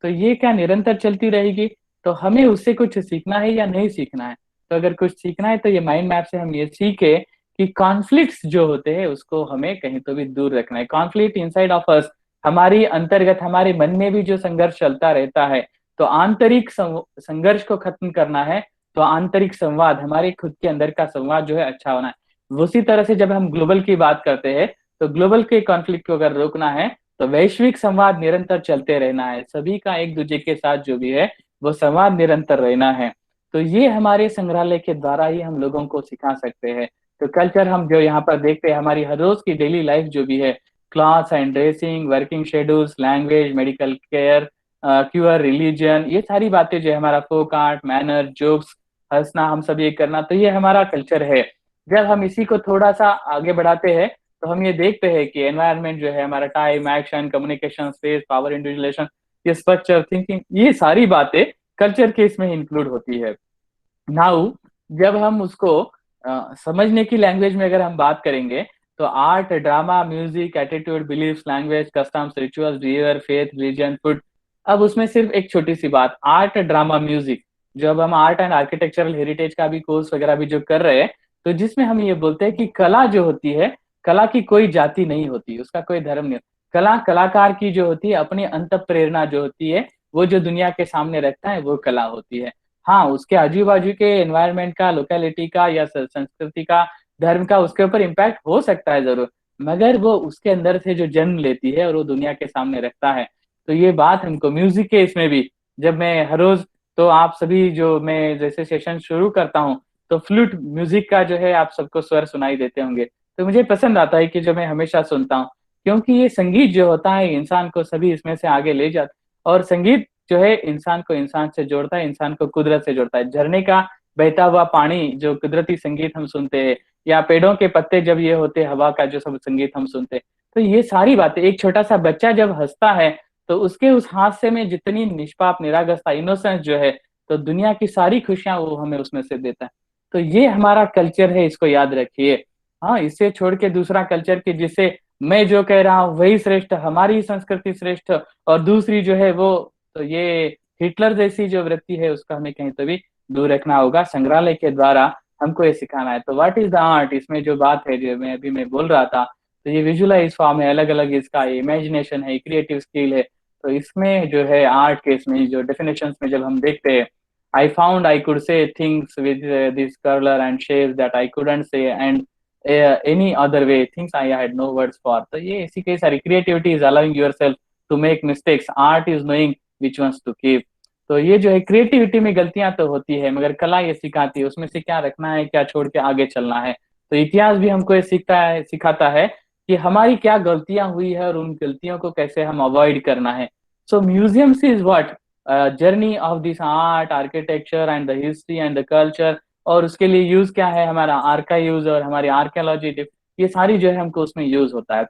तो ये क्या निरंतर चलती रहेगी? तो हमें उससे कुछ सीखना है या नहीं सीखना है? तो अगर कुछ सीखना है तो ये माइंड मैप से हम ये सीखे कि कॉन्फ्लिक्ट्स जो होते हैं उसको हमें कहीं तो भी दूर रखना है। कॉन्फ्लिक्ट इनसाइड ऑफ अस, हमारी अंतर्गत हमारे मन में भी जो संघर्ष चलता रहता है, तो आंतरिक संघर्ष को खत्म करना है। तो आंतरिक संवाद, हमारे खुद के अंदर का संवाद जो है अच्छा होना है। उसी तरह से जब हम ग्लोबल की बात करते हैं, तो ग्लोबल के कॉन्फ्लिक्ट को अगर रोकना है तो वैश्विक संवाद निरंतर चलते रहना है, सभी का एक दूसरे के साथ जो भी है वो संवाद निरंतर रहना है। तो ये हमारे संग्रहालय के द्वारा ही हम लोगों को सिखा सकते हैं। तो कल्चर हम जो यहाँ पर देखते हैं, हमारी हर रोज की डेली लाइफ जो भी है, clothes and dressing, working schedules, language, medical care, queer, religion, ये सारी बातें जो है, हमारा फोक आर्ट, मैनर, जोक्स, हंसना, हम सब ये करना, तो ये हमारा कल्चर है। जब हम इसी को थोड़ा सा आगे बढ़ाते हैं तो हम ये देखते हैं कि एनवायरनमेंट जो है हमारा, time, action, communication, space, power, individuation, ये स्ट्रक्चर, थिंकिंग, ये सारी बातें कल्चर के इसमें इंक्लूड होती है। नाउ जब हम उसको समझने की लैंग्वेज में अगर हम बात करेंगे, तो art, drama, music, attitude, beliefs, language, customs, rituals, behaviour, faith, religion, food. अब उसमें सिर्फ एक छोटी सी बात, आर्ट, ड्रामा, म्यूजिक, जब हम आर्ट एंड आर्किटेक्चरल हेरिटेज का भी कोर्स वगैरह भी जो कर रहे हैं, तो जिसमें हम ये बोलते हैं कि कला जो होती है, कला की कोई जाति नहीं होती, उसका कोई धर्म नहीं होता। कला कलाकार की जो होती है अपनी अंत प्रेरणा जो होती है, वो जो दुनिया के सामने रखता है, वो कला होती है। हाँ, उसके आजू बाजू के एनवायरनमेंट का, लोकेलिटी का या संस्कृति का, धर्म का उसके ऊपर इम्पैक्ट हो सकता है जरूर, मगर वो उसके अंदर से जो जन्म लेती है और वो दुनिया के सामने रखता है। तो ये बात हमको म्यूजिक के इसमें भी, जब मैं हर रोज, तो आप सभी जो मैं जैसे सेशन शुरू करता हूँ, तो फ्लूट म्यूजिक का जो है आप सबको स्वर सुनाई देते होंगे, तो मुझे पसंद आता है कि जो मैं हमेशा सुनता हूँ, क्योंकि ये संगीत जो होता है इंसान को सभी इसमें से आगे ले जाता। और संगीत जो है इंसान को इंसान से जोड़ता है, इंसान को कुदरत से जोड़ता है। झरने का बहता हुआ पानी, जो कुदरती संगीत हम सुनते हैं, या पेड़ों के पत्ते जब ये होते, हवा का जो सब संगीत हम सुनते हैं, तो ये सारी बातें, एक छोटा सा बच्चा जब हंसता है, तो उसके उस हास्य में जितनी निष्पाप, निरागसता, इनोसेंस जो है, तो दुनिया की सारी खुशियां वो हमें उसमें से देता है। तो ये हमारा कल्चर है, इसको याद रखिए। हाँ, इसे छोड़ के दूसरा कल्चर के जिसे मैं जो कह रहा हूँ वही श्रेष्ठ, हमारी संस्कृति श्रेष्ठ, और दूसरी जो है वो, तो ये हिटलर जैसी जो वृत्ति है उसका हमें कहीं तो भी दूर रखना होगा। संग्रहालय के द्वारा हमको ये सिखाना है। तो व्हाट इज द आर्ट, इसमें जो बात है जो मैं बोल रहा था, तो ये विजुअलाइज फॉर्म है, अलग अलग इसका इमेजिनेशन है, क्रिएटिव स्किल है। तो इसमें जो है आर्ट के इसमें जो डेफिनेशन में जब हम देखते हैं, I found I could say things with this colour and shapes that I couldn't say and any other way, things I had no words for. तो ये ऐसी कई सारी, creativity is allowing yourself to make mistakes, art is knowing which ones to keep. तो ये जो है creativity में गलतियां तो होती है, मगर कला ये सिखाती है उसमें से क्या रखना है, क्या छोड़ के आगे चलना है। तो इतिहास भी हमको ये सिखाता है कि हमारी क्या गलतियां हुई है और उन गलतियों को कैसे हम अवॉइड करना है। So museums is what, journey of this art, architecture and the history and the culture. और उसके लिए यूज क्या है, हमारा आर्काइव्स और हमारी आर्कियोलॉजी, ये सारी जो है हमको उसमें यूज होता है।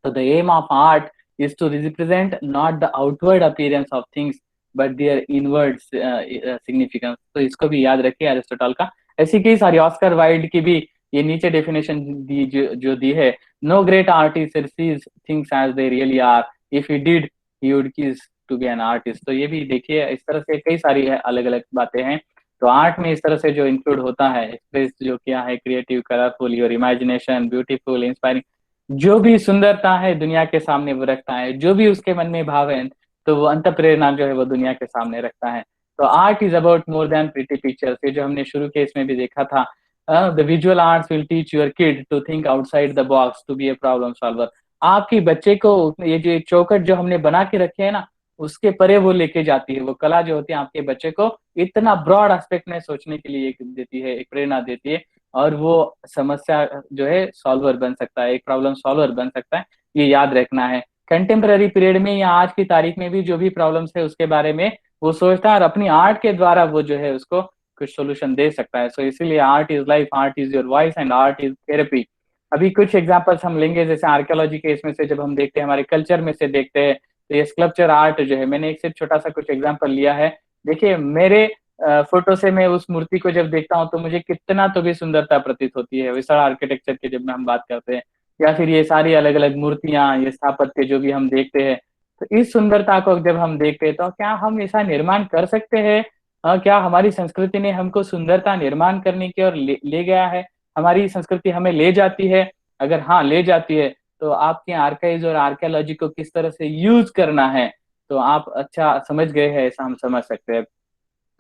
So the aim of art is to represent not the outward appearance of things but their inward significance। तो इसको भी याद रखिए अरिस्टोटल का। ऐसी कई सारी, ऑस्कर वाइल्ड की भी ये नीचे डेफिनेशन दी जो दी है, no great artist sees things as they really are, if he did he would cease to be an artist. तो ये भी देखिए, इस तरह से कई सारी अलग अलग बातें हैं। तो आर्ट में इस तरह से जो इंक्लूड होता है, एक्सप्रेस जो किया है, creative, colourful, your imagination, beautiful, inspiring, जो भी सुंदरता है दुनिया के सामने वो रखता है, जो भी उसके मन में भाव है, तो वो अंत प्रेरणा जो है वो दुनिया के सामने रखता है। तो art is about more than pretty pictures, ये जो हमने शुरू के इसमें भी देखा था, the visual arts will teach your kid to think outside the box to be a problem solver. आपकी बच्चे को ये जो चौकट जो हमने बना के रखे है ना, उसके परे वो लेके जाती है। वो कला जो होती है आपके बच्चे को इतना ब्रॉड एस्पेक्ट में सोचने के लिए देती है, एक प्रेरणा देती है, और वो समस्या जो है सॉल्वर बन सकता है, एक प्रॉब्लम सॉल्वर बन सकता है। ये याद रखना है। कंटेम्पररी पीरियड में या आज की तारीख में भी जो भी प्रॉब्लम्स है उसके बारे में वो सोचता है, और अपनी आर्ट के द्वारा वो जो है उसको कुछ सोल्यूशन दे सकता है। सो इसीलिए art is life, art is your voice and art is therapy. अभी कुछ एग्जांपल्स हम लेंगे, जैसे आर्कियोलॉजी के इसमें से जब हम देखते हैं, हमारे कल्चर में से देखते हैं, तो ये स्कल्पचर आर्ट जो है, मैंने एक सिर्फ छोटा सा कुछ एग्जांपल लिया है। देखिए मेरे फोटो से मैं उस मूर्ति को जब देखता हूँ तो मुझे कितना तो भी सुंदरता प्रतीत होती है, विशाल आर्किटेक्चर की जब हम बात करते हैं, या फिर ये सारी अलग अलग मूर्तियां, ये स्थापत्य जो भी हम देखते हैं, तो इस सुंदरता को जब हम देखते हैं तो क्या हम ऐसा निर्माण कर सकते हैं? क्या हमारी संस्कृति ने हमको सुंदरता निर्माण करने की ओर ले गया है? हमारी संस्कृति हमें ले जाती है? अगर हाँ ले जाती है, तो आपके आर्काइव्स और आर्कियोलॉजी को किस तरह से यूज करना है, तो आप अच्छा समझ गए हैं, ऐसा हम समझ सकते हैं।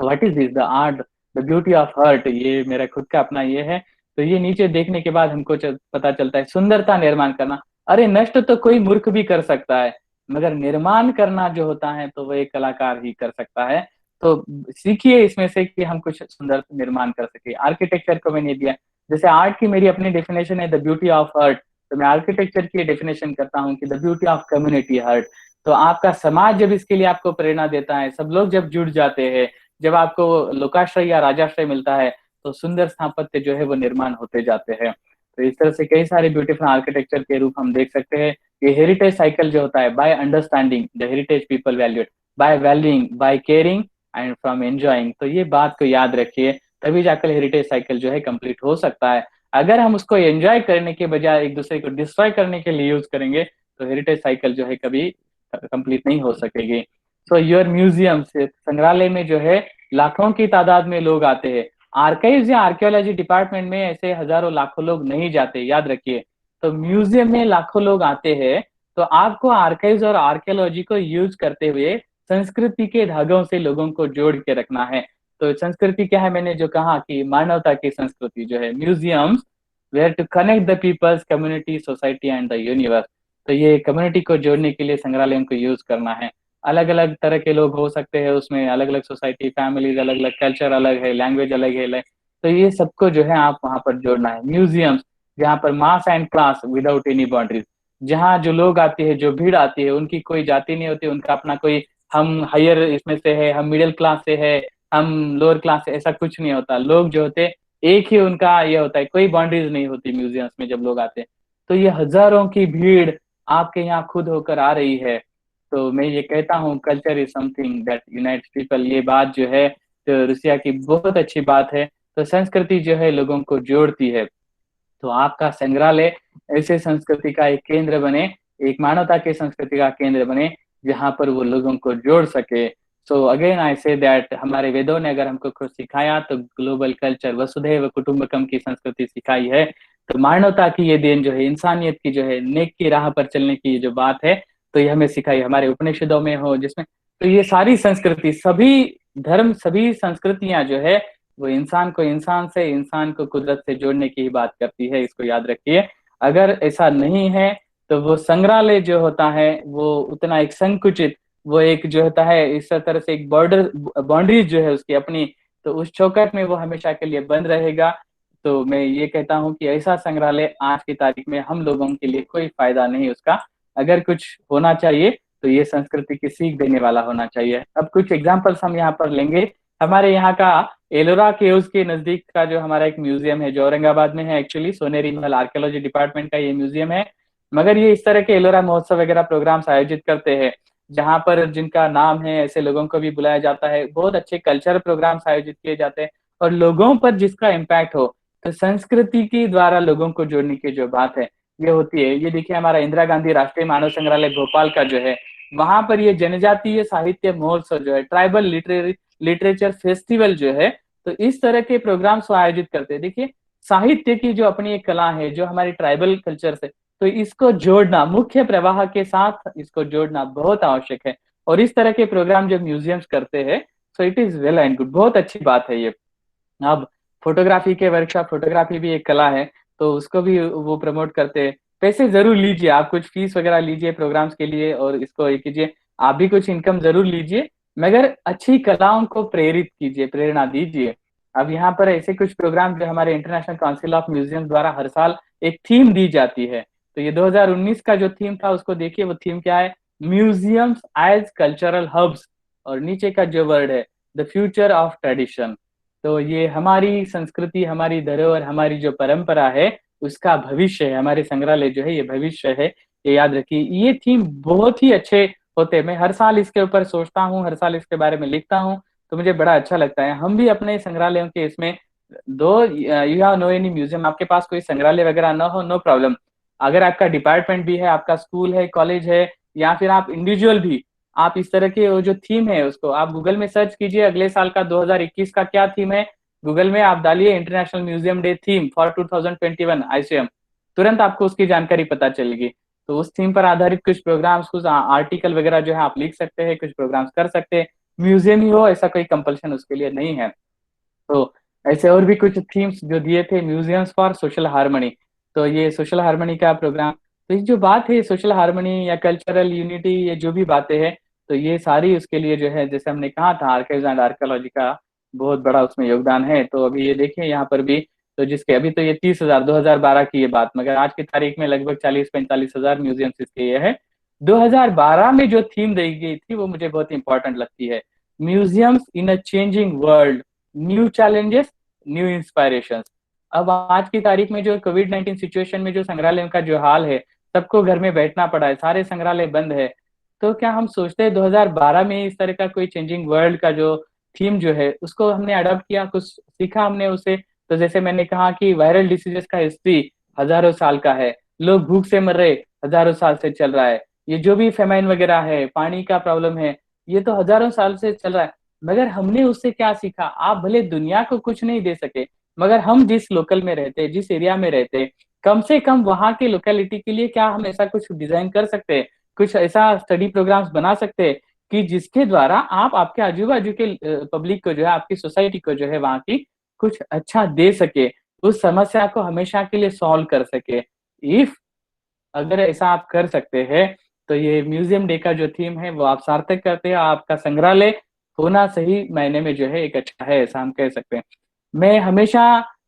What is this the art, the beauty of heart, ये मेरा खुद का अपना ये है। तो ये नीचे देखने के बाद हमको पता चलता है सुंदरता निर्माण करना, अरे नष्ट तो कोई मूर्ख भी कर सकता है, मगर निर्माण करना जो होता है तो वो एक कलाकार ही कर सकता है। तो सीखिए इसमें से कि हम कुछ सुंदर निर्माण कर सके। आर्किटेक्चर को मैंने दिया, जैसे आर्ट की मेरी अपनी डेफिनेशन है द ब्यूटी ऑफ हर्ट, तो मैं आर्किटेक्चर की डेफिनेशन करता हूँ कि the beauty of community heart. तो आपका समाज जब इसके लिए आपको प्रेरणा देता है, सब लोग जब जुड़ जाते हैं, जब आपको लोकाश्रय या राजाश्रय मिलता है, तो सुंदर स्थापत्य जो है वो निर्माण होते जाते हैं। तो इस तरह से कई सारे ब्यूटीफुल आर्किटेक्चर के रूप हम देख सकते हैं। ये हेरिटेज साइकिल जो होता है, by understanding the heritage people valued, by valuing, by caring and from enjoying. तो ये बात को याद रखिए, तभी जाकर हेरिटेज साइकिल जो है कंप्लीट हो सकता है। अगर हम उसको एंजॉय करने के बजाय एक दूसरे को डिस्ट्रॉय करने के लिए यूज करेंगे, तो हेरिटेज साइकिल जो है कभी कंप्लीट नहीं हो सकेगी। सो योर म्यूजियम से, संग्रहालय में जो है लाखों की तादाद में लोग आते हैं। आर्काइव्स या आर्कियोलॉजी डिपार्टमेंट में ऐसे हजारों लाखों लोग नहीं जाते, याद रखिए। तो म्यूजियम में लाखों लोग आते हैं, तो आपको आर्काइव्स और आर्कियोलॉजी को यूज करते हुए संस्कृति के धागों से लोगों को जोड़ के रखना है। तो संस्कृति क्या है, मैंने जो कहा कि मानवता की संस्कृति जो है, museums where to connect the peoples, community, society and the universe. तो ये कम्युनिटी को जोड़ने के लिए संग्रहालयों को यूज करना है। अलग अलग तरह के लोग हो सकते हैं उसमें, अलग अलग सोसाइटी, फैमिलीज अलग अलग, कल्चर अलग है, लैंग्वेज अलग है, तो ये सबको जो है आप वहां पर जोड़ना है। म्यूजियम्स जहाँ पर mass and class without any boundaries, जहाँ जो लोग आते हैं, जो भीड़ आती है, उनकी कोई जाति नहीं होती, उनका अपना कोई हम हायर इसमें से है, हम मिडिल क्लास से है, हम लोअर क्लास से, ऐसा कुछ नहीं होता। लोग जो होते एक ही उनका ये होता है, कोई बाउंड्रीज नहीं होती म्यूजियम्स में जब लोग आते हैं। तो ये हजारों की भीड़ आपके यहाँ खुद होकर आ रही है। तो मैं ये कहता हूँ culture is something that unites people, ये बात जो है तो रुसिया की बहुत अच्छी बात है। तो संस्कृति जो है लोगों को जोड़ती है। तो आपका संग्रहालय ऐसे संस्कृति का एक केंद्र बने, एक मानवता के संस्कृति का केंद्र बने, जहां पर वो लोगों को जोड़ सके। So again I say that हमारे वेदों ने अगर हमको कुछ सिखाया तो ग्लोबल कल्चर, वसुधैव कुटुंबकम की संस्कृति सिखाई है। तो मानवता की ये देन जो है, इंसानियत की जो है, नेक की राह पर चलने की ये जो बात है, तो ये हमें सिखाई हमारे उपनिषदों में हो, जिसमें तो ये सारी संस्कृति, सभी धर्म, सभी संस्कृतियां जो है वो इंसान को इंसान से, इंसान को कुदरत से जोड़ने की ही बात करती है, इसको याद रखिए। अगर ऐसा नहीं है तो वो संग्रहालय जो होता है वो उतना एक संकुचित, वो एक जो होता है इस तरह से एक बॉर्डर, बाउंड्रीज जो है उसकी अपनी, तो उस चौकट में वो हमेशा के लिए बंद रहेगा। तो मैं ये कहता हूँ कि ऐसा संग्रहालय आज की तारीख में हम लोगों के लिए कोई फायदा नहीं उसका। अगर कुछ होना चाहिए तो ये संस्कृति की सीख देने वाला होना चाहिए। अब कुछ एग्जाम्पल्स हम यहाँ पर लेंगे। हमारे यहाँ का एलोरा केव्स के नजदीक का जो हमारा एक म्यूजियम है, जो औरंगाबाद में है, एक्चुअली सोनेरी महल आर्कियोलॉजी डिपार्टमेंट का ये म्यूजियम है। मगर ये इस तरह के एलोरा महोत्सव वगैरह प्रोग्राम्स आयोजित करते हैं, जहाँ पर जिनका नाम है ऐसे लोगों को भी बुलाया जाता है, बहुत अच्छे कल्चरल प्रोग्राम्स आयोजित किए जाते हैं, और लोगों पर जिसका इम्पैक्ट हो, तो संस्कृति के द्वारा लोगों को जोड़ने की जो बात है ये होती है। ये देखिए हमारा इंदिरा गांधी राष्ट्रीय मानव संग्रहालय भोपाल का जो है, वहां पर ये जनजातीय साहित्य महोत्सव जो है, ट्राइबल लिटरेचर फेस्टिवल जो है, तो इस तरह के प्रोग्राम्स को आयोजित करते हैं। देखिए साहित्य की जो अपनी एक कला है, जो हमारी ट्राइबल कल्चर से, तो इसको जोड़ना, मुख्य प्रवाह के साथ इसको जोड़ना बहुत आवश्यक है। और इस तरह के प्रोग्राम जो म्यूजियम्स करते हैं, so it is well and good, बहुत अच्छी बात है ये। अब फोटोग्राफी के वर्कशॉप, फोटोग्राफी भी एक कला है, तो उसको भी वो प्रमोट करते हैं। पैसे जरूर लीजिए, आप कुछ फीस वगैरह लीजिए प्रोग्राम्स के लिए और इसको ये कीजिए, आप भी कुछ इनकम जरूर लीजिए, मगर अच्छी कलाओं को प्रेरित कीजिए, प्रेरणा दीजिए। अब यहाँ पर ऐसे कुछ प्रोग्राम जो हमारे इंटरनेशनल काउंसिल ऑफ म्यूजियम द्वारा हर साल एक थीम दी जाती है, तो ये 2019 का जो थीम था उसको देखिए, वो थीम क्या है, म्यूजियम्स एज कल्चरल हब्स, और नीचे का जो वर्ड है, द फ्यूचर ऑफ ट्रेडिशन। तो ये हमारी संस्कृति, हमारी धरोहर, हमारी जो परंपरा है, उसका भविष्य है, हमारे संग्रहालय जो है ये भविष्य है, ये याद रखिए। ये थीम बहुत ही अच्छे होते हैं, मैं हर साल इसके ऊपर सोचता हूँ, हर साल इसके बारे में लिखता हूँ, तो मुझे बड़ा अच्छा लगता है। हम भी अपने संग्रहालयों के इसमें दो, you have no any museum, आपके पास कोई संग्रहालय वगैरह ना हो, नो प्रॉब्लम। अगर आपका डिपार्टमेंट भी है, आपका स्कूल है, कॉलेज है, या फिर आप इंडिविजुअल भी, आप इस तरह के वो जो थीम है उसको आप गूगल में सर्च कीजिए, अगले साल का 2021 का क्या थीम है, गूगल में आप डालिए international museum day theme for 2021 ICM, तुरंत आपको उसकी जानकारी पता चलेगी। तो उस थीम पर आधारित कुछ प्रोग्राम्स, कुछ आर्टिकल वगैरह जो है आप लिख सकते हैं, कुछ प्रोग्राम्स कर सकते हैं। म्यूजियम ही हो ऐसा कोई कंपल्शन उसके लिए नहीं है। तो ऐसे और भी कुछ थीम्स जो दिए थे, म्यूजियम्स फॉर सोशल हार्मनी, तो ये सोशल हार्मनी का प्रोग्राम। तो ये जो बात है सोशल हार्मनी या कल्चरल यूनिटी, ये जो भी बातें हैं, तो ये सारी उसके लिए जो है, जैसे हमने कहा था, आर्काइव्स एंड आर्कियोलॉजी का बहुत बड़ा उसमें योगदान है। तो अभी ये देखिए यहाँ पर भी, तो जिसके अभी तो ये 30,000 2012 की ये बात, मगर आज की तारीख में लगभग 40-45 हजार म्यूजियम्स इसके ये है। 2012 में जो थीम दी गई थी वो मुझे बहुत इंपॉर्टेंट लगती है, म्यूजियम्स इन अ changing world, new challenges, new inspiration. अब आज की तारीख में जो कोविड 19 सिचुएशन में जो संग्रहालयों का जो हाल है, सबको घर में बैठना पड़ा है, सारे संग्रहालय बंद है, तो क्या हम सोचते हैं 2012 में इस तरह का कोई चेंजिंग वर्ल्ड का जो थीम जो है उसको हमने अडॉप्ट किया, कुछ सीखा हमने उसे? तो जैसे मैंने कहा कि वायरल डिसीजेस का हिस्ट्री हजारों साल का है, लोग भूख से मर रहे, हजारों साल से चल रहा है। ये जो भी फेमाइन वगैरह है, पानी का प्रॉब्लम है, ये तो हजारों साल से चल रहा है। मगर हमने उससे क्या सीखा? आप भले दुनिया को कुछ नहीं दे सके, मगर हम जिस लोकल में रहते, जिस एरिया में रहते, कम से कम वहां के लोकेलिटी के लिए क्या हम ऐसा कुछ डिजाइन कर सकते हैं, कुछ ऐसा स्टडी प्रोग्राम्स बना सकते हैं कि जिसके द्वारा आप आपके आजू बाजू के पब्लिक को जो है, आपकी सोसाइटी को जो है वहां की कुछ अच्छा दे सके, उस समस्या को हमेशा के लिए सॉल्व कर सके। इफ अगर ऐसा आप कर सकते हैं, तो ये म्यूजियम डे का जो थीम है वो आप सार्थक करते हैं, आपका संग्रहालय होना सही मायने में जो है एक अच्छा है, ऐसा हम कह सकते हैं। मैं हमेशा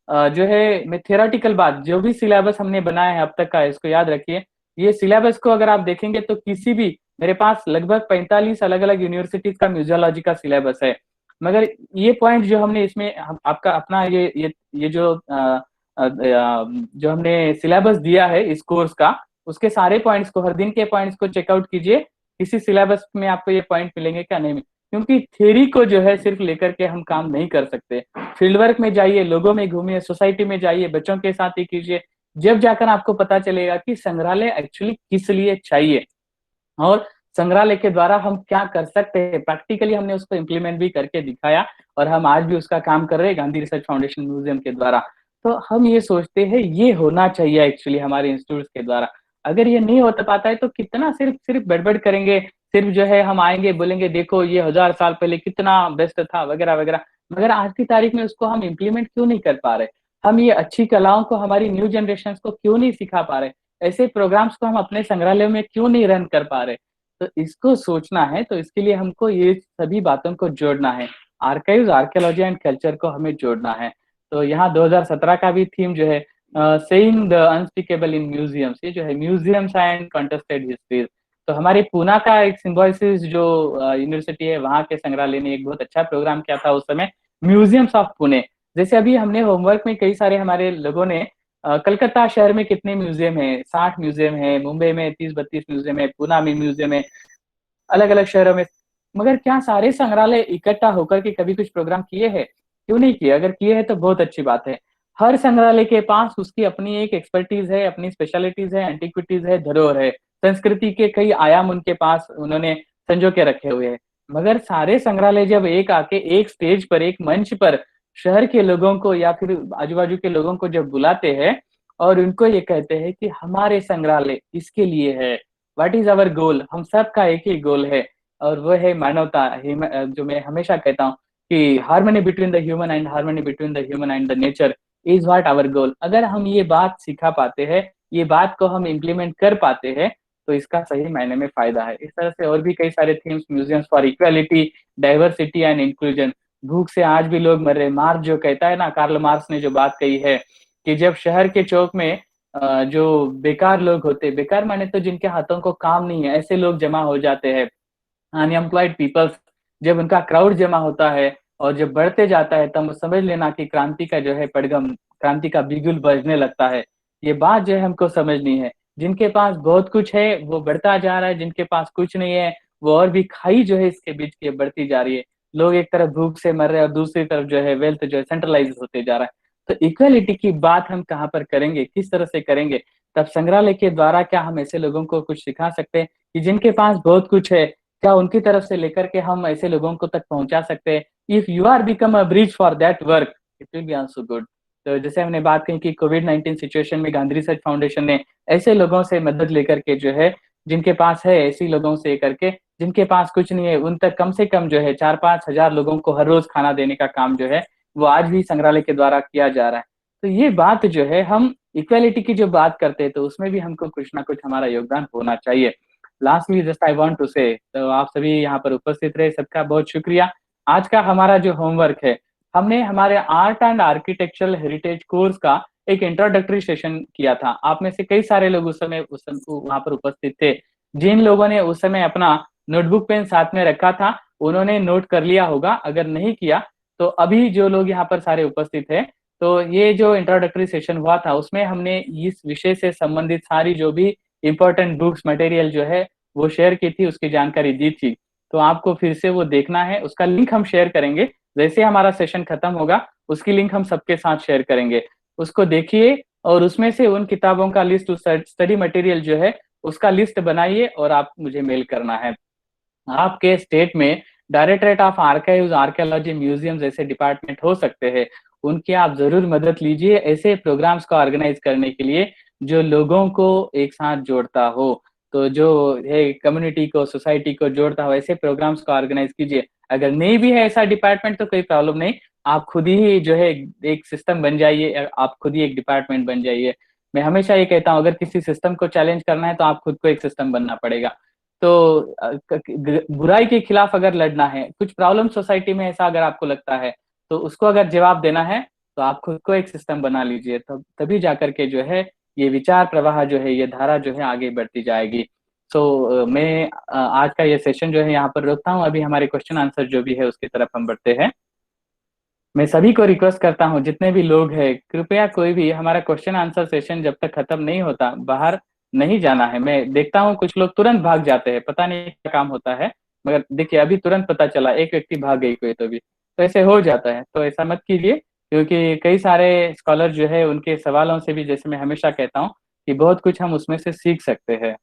जो है, मैं थियोरेटिकल बात, जो भी सिलेबस हमने बनाया है अब तक का, इसको याद रखिए। ये सिलेबस को अगर आप देखेंगे तो किसी भी, मेरे पास लगभग 45 अलग अलग यूनिवर्सिटीज का म्यूजियोलॉजी का सिलेबस है, मगर ये पॉइंट जो हमने इसमें आपका अपना ये जो जो हमने सिलेबस दिया है इस कोर्स का, उसके सारे पॉइंट्स को, हर दिन के पॉइंट्स को चेकआउट कीजिए, किसी सिलेबस में आपको ये पॉइंट मिलेंगे क्या, नहीं? क्योंकि थ्योरी को जो है सिर्फ लेकर के हम काम नहीं कर सकते। फील्ड वर्क में जाइए, लोगों में घूमिए, सोसाइटी में जाइए, बच्चों के साथ ही कीजिए, जब जाकर आपको पता चलेगा कि संग्रहालय एक्चुअली किस लिए चाहिए, और संग्रहालय के द्वारा हम क्या कर सकते हैं। प्रैक्टिकली हमने उसको इम्प्लीमेंट भी करके दिखाया, और हम आज भी उसका काम कर रहे हैं गांधी रिसर्च फाउंडेशन म्यूजियम के द्वारा। तो हम ये सोचते हैं ये होना चाहिए एक्चुअली हमारे इंस्टीट्यूट के द्वारा। अगर ये नहीं हो पाता है तो कितना सिर्फ सिर्फ बड़बड़ करेंगे, सिर्फ जो है हम आएंगे बोलेंगे देखो ये 1000 साल पहले कितना बेस्ट था वगैरह वगैरह, मगर आज की तारीख में उसको हम इम्प्लीमेंट क्यों नहीं कर पा रहे? हम ये अच्छी कलाओं को हमारी न्यू जनरेशन को क्यों नहीं सिखा पा रहे? ऐसे प्रोग्राम्स को हम अपने संग्रहालय में क्यों नहीं रन कर पा रहे? तो इसको सोचना है, तो इसके लिए हमको ये सभी बातों को जोड़ना है, आर्काइव्स, आर्कियोलॉजी एंड कल्चर को हमें जोड़ना है। तो यहाँ 2017 का भी थीम जो है, saying the unspeakable in museums, ये जो है म्यूजियम्स एंड कंटेस्टेड हिस्ट्रीज। तो हमारे पूना का एक सिम्बोसिस जो यूनिवर्सिटी है, वहाँ के संग्रहालय ने एक बहुत अच्छा प्रोग्राम किया था उस समय, म्यूजियम्स ऑफ पुणे। जैसे अभी हमने होमवर्क में कई सारे हमारे लोगों ने, कलकत्ता शहर में कितने म्यूजियम है, 60 म्यूजियम है, मुंबई में 30-32 म्यूजियम है, पूना में म्यूजियम है, अलग अलग शहरों में, मगर क्या सारे संग्रहालय इकट्ठा होकर के कभी कुछ प्रोग्राम किए हैं? क्यों नहीं किए? अगर किए हैं तो बहुत अच्छी बात है। हर संग्रहालय के पास उसकी अपनी एक एक्सपर्टीज है, अपनी स्पेशलिटीज है, एंटिक्विटीज है, धरोहर है, संस्कृति के कई आयाम उनके पास उन्होंने संजो के रखे हुए हैं। मगर सारे संग्रहालय जब एक आके एक स्टेज पर, एक मंच पर शहर के लोगों को या फिर आजू बाजू के लोगों को जब बुलाते हैं और उनको ये कहते हैं कि हमारे संग्रहालय इसके लिए है, व्हाट इज अवर गोल, हम सबका एक ही गोल है, और वो है मानवता। जो मैं हमेशा कहता हूँ कि harmony between the human and harmony between the human and the nature is what our goal. अगर हम ये बात सिखा पाते हैं, ये बात को हम इम्प्लीमेंट कर पाते हैं, तो इसका सही मायने में फायदा है। इस तरह से और भी कई सारे themes, museums for equality, diversity and inclusion. भूख से आज भी लोग मर रहे, मार्क्स जो कहता है ना, कार्ल मार्क्स ने जो बात कही है कि जब शहर के चौक में जो बेकार लोग होते, बेकार माने तो जिनके हाथों को काम नहीं है, ऐसे लोग जमा हो जाते हैं, अनएम्प्लॉयड पीपल्स, जब उनका क्राउड जमा होता है और जब बढ़ते जाता है, तब समझ लेना कि क्रांति का जो है पड़गम, क्रांति का बिगुल बजने लगता है। ये बात जो है हमको समझनी है। जिनके पास बहुत कुछ है वो बढ़ता जा रहा है, जिनके पास कुछ नहीं है वो और भी खाई जो है इसके बीच की बढ़ती जा रही है। लोग एक तरफ भूख से मर रहे हैं और दूसरी तरफ जो है वेल्थ जो है सेंट्रलाइज होते जा रहा है। तो इक्वालिटी की बात हम कहाँ पर करेंगे, किस तरह से करेंगे? तब संग्रहालय के द्वारा क्या हम ऐसे लोगों को कुछ सिखा सकते हैं कि जिनके पास बहुत कुछ है, क्या उनकी तरफ से लेकर के हम ऐसे लोगों को तक पहुंचा सकते हैं? If you are become a bridge for that work, it will be also good. तो जैसे हमने बात की कि कोविड-19 सिचुएशन में गांधी रिसर्च फाउंडेशन ने ऐसे लोगों से मदद लेकर के जो है, जिनके पास है, ऐसी लोगों से करके जिनके पास कुछ नहीं है, उन तक कम से कम जो है 4-5 हज़ार लोगों को हर रोज़ खाना देने का काम जो है, वो आज भी संग्रहालय के द्वारा किया जा रहा है। तो ये बात जो है, हम इक्वालिटी की जो बात करते हैं, तो उसमें भी हमको कुछ ना कुछ हमारा योगदान होना चाहिए। Lastly just I want to say, तो आप सभी यहाँ पर उपस्थित रहे, सबका बहुत शुक्रिया। आज का हमारा जो होमवर्क है, हमने हमारे art and architectural heritage course का एक इंट्रोडक्टरी सेशन किया था। आप में से कई सारे लोग उस समय वहाँ पर उपस्थित थे। जिन लोगों ने उस समय अपना नोटबुक पेन साथ में रखा था, उन्होंने नोट कर लिया होगा। अगर नहीं किया, तो अभी जो लोग यहाँ पर सारे उपस्थित हैं, तो ये जो इंट्रोडक्टरी सेशन हुआ था, उसमें हमने इस विषय से संबंधित सारी जो भी इम्पोर्टेंट बुक्स, मटेरियल जो है, वो शेयर की थी, उसकी जानकारी दी थी। तो आपको फिर से वो देखना है, उसका लिंक हम शेयर करेंगे। जैसे हमारा सेशन खत्म होगा, उसकी लिंक हम सबके साथ शेयर करेंगे। उसको देखिए और उसमें से उन किताबों का लिस्ट, उस स्टडी मटेरियल जो है, उसका लिस्ट बनाइए और आप मुझे मेल करना है। आपके स्टेट में directorate of archives, archaeology, museum जैसे डिपार्टमेंट हो सकते हैं, उनकी आप ज़रूर मदद लीजिए ऐसे प्रोग्राम्स को ऑर्गेनाइज़ करने के लिए, जो लोगों को एक साथ जोड़ता हो। तो जो है कम्युनिटी को, सोसाइटी को जोड़ता हो, ऐसे प्रोग्राम्स को ऑर्गेनाइज़ कीजिए। अगर नहीं भी है ऐसा डिपार्टमेंट तो कोई प्रॉब्लम नहीं, आप खुद ही जो है एक सिस्टम बन जाइए, आप खुद ही एक डिपार्टमेंट बन जाइए। मैं हमेशा ये कहता हूँ, अगर किसी सिस्टम को चैलेंज करना है तो आप खुद को एक सिस्टम बनना पड़ेगा। तो बुराई के खिलाफ अगर लड़ना है, कुछ प्रॉब्लम सोसाइटी में ऐसा अगर आपको लगता है, तो उसको अगर जवाब देना है, तो आप खुद को एक सिस्टम बना लीजिए। तब तभी जाकर के जो है ये विचार प्रवाह जो है, ये धारा जो है आगे बढ़ती जाएगी। मैं आज का ये सेशन जो है यहाँ पर रोकता हूँ। अभी हमारे क्वेश्चन आंसर जो भी है उसकी तरफ हम बढ़ते हैं। मैं सभी को रिक्वेस्ट करता हूँ, जितने भी लोग हैं, कृपया कोई भी हमारा क्वेश्चन आंसर सेशन जब तक खत्म नहीं होता, बाहर नहीं जाना है। मैं देखता हूँ कुछ लोग तुरंत भाग जाते हैं, पता नहीं क्या काम होता है, मगर देखिए अभी तुरंत पता चला एक व्यक्ति भाग गई कोई, तो भी तो ऐसे हो जाता है। तो ऐसा मत कीजिए, क्योंकि कई सारे स्कॉलर जो है उनके सवालों से भी, जैसे मैं हमेशा कहता हूँ, कि बहुत कुछ हम उसमें से सीख सकते हैं।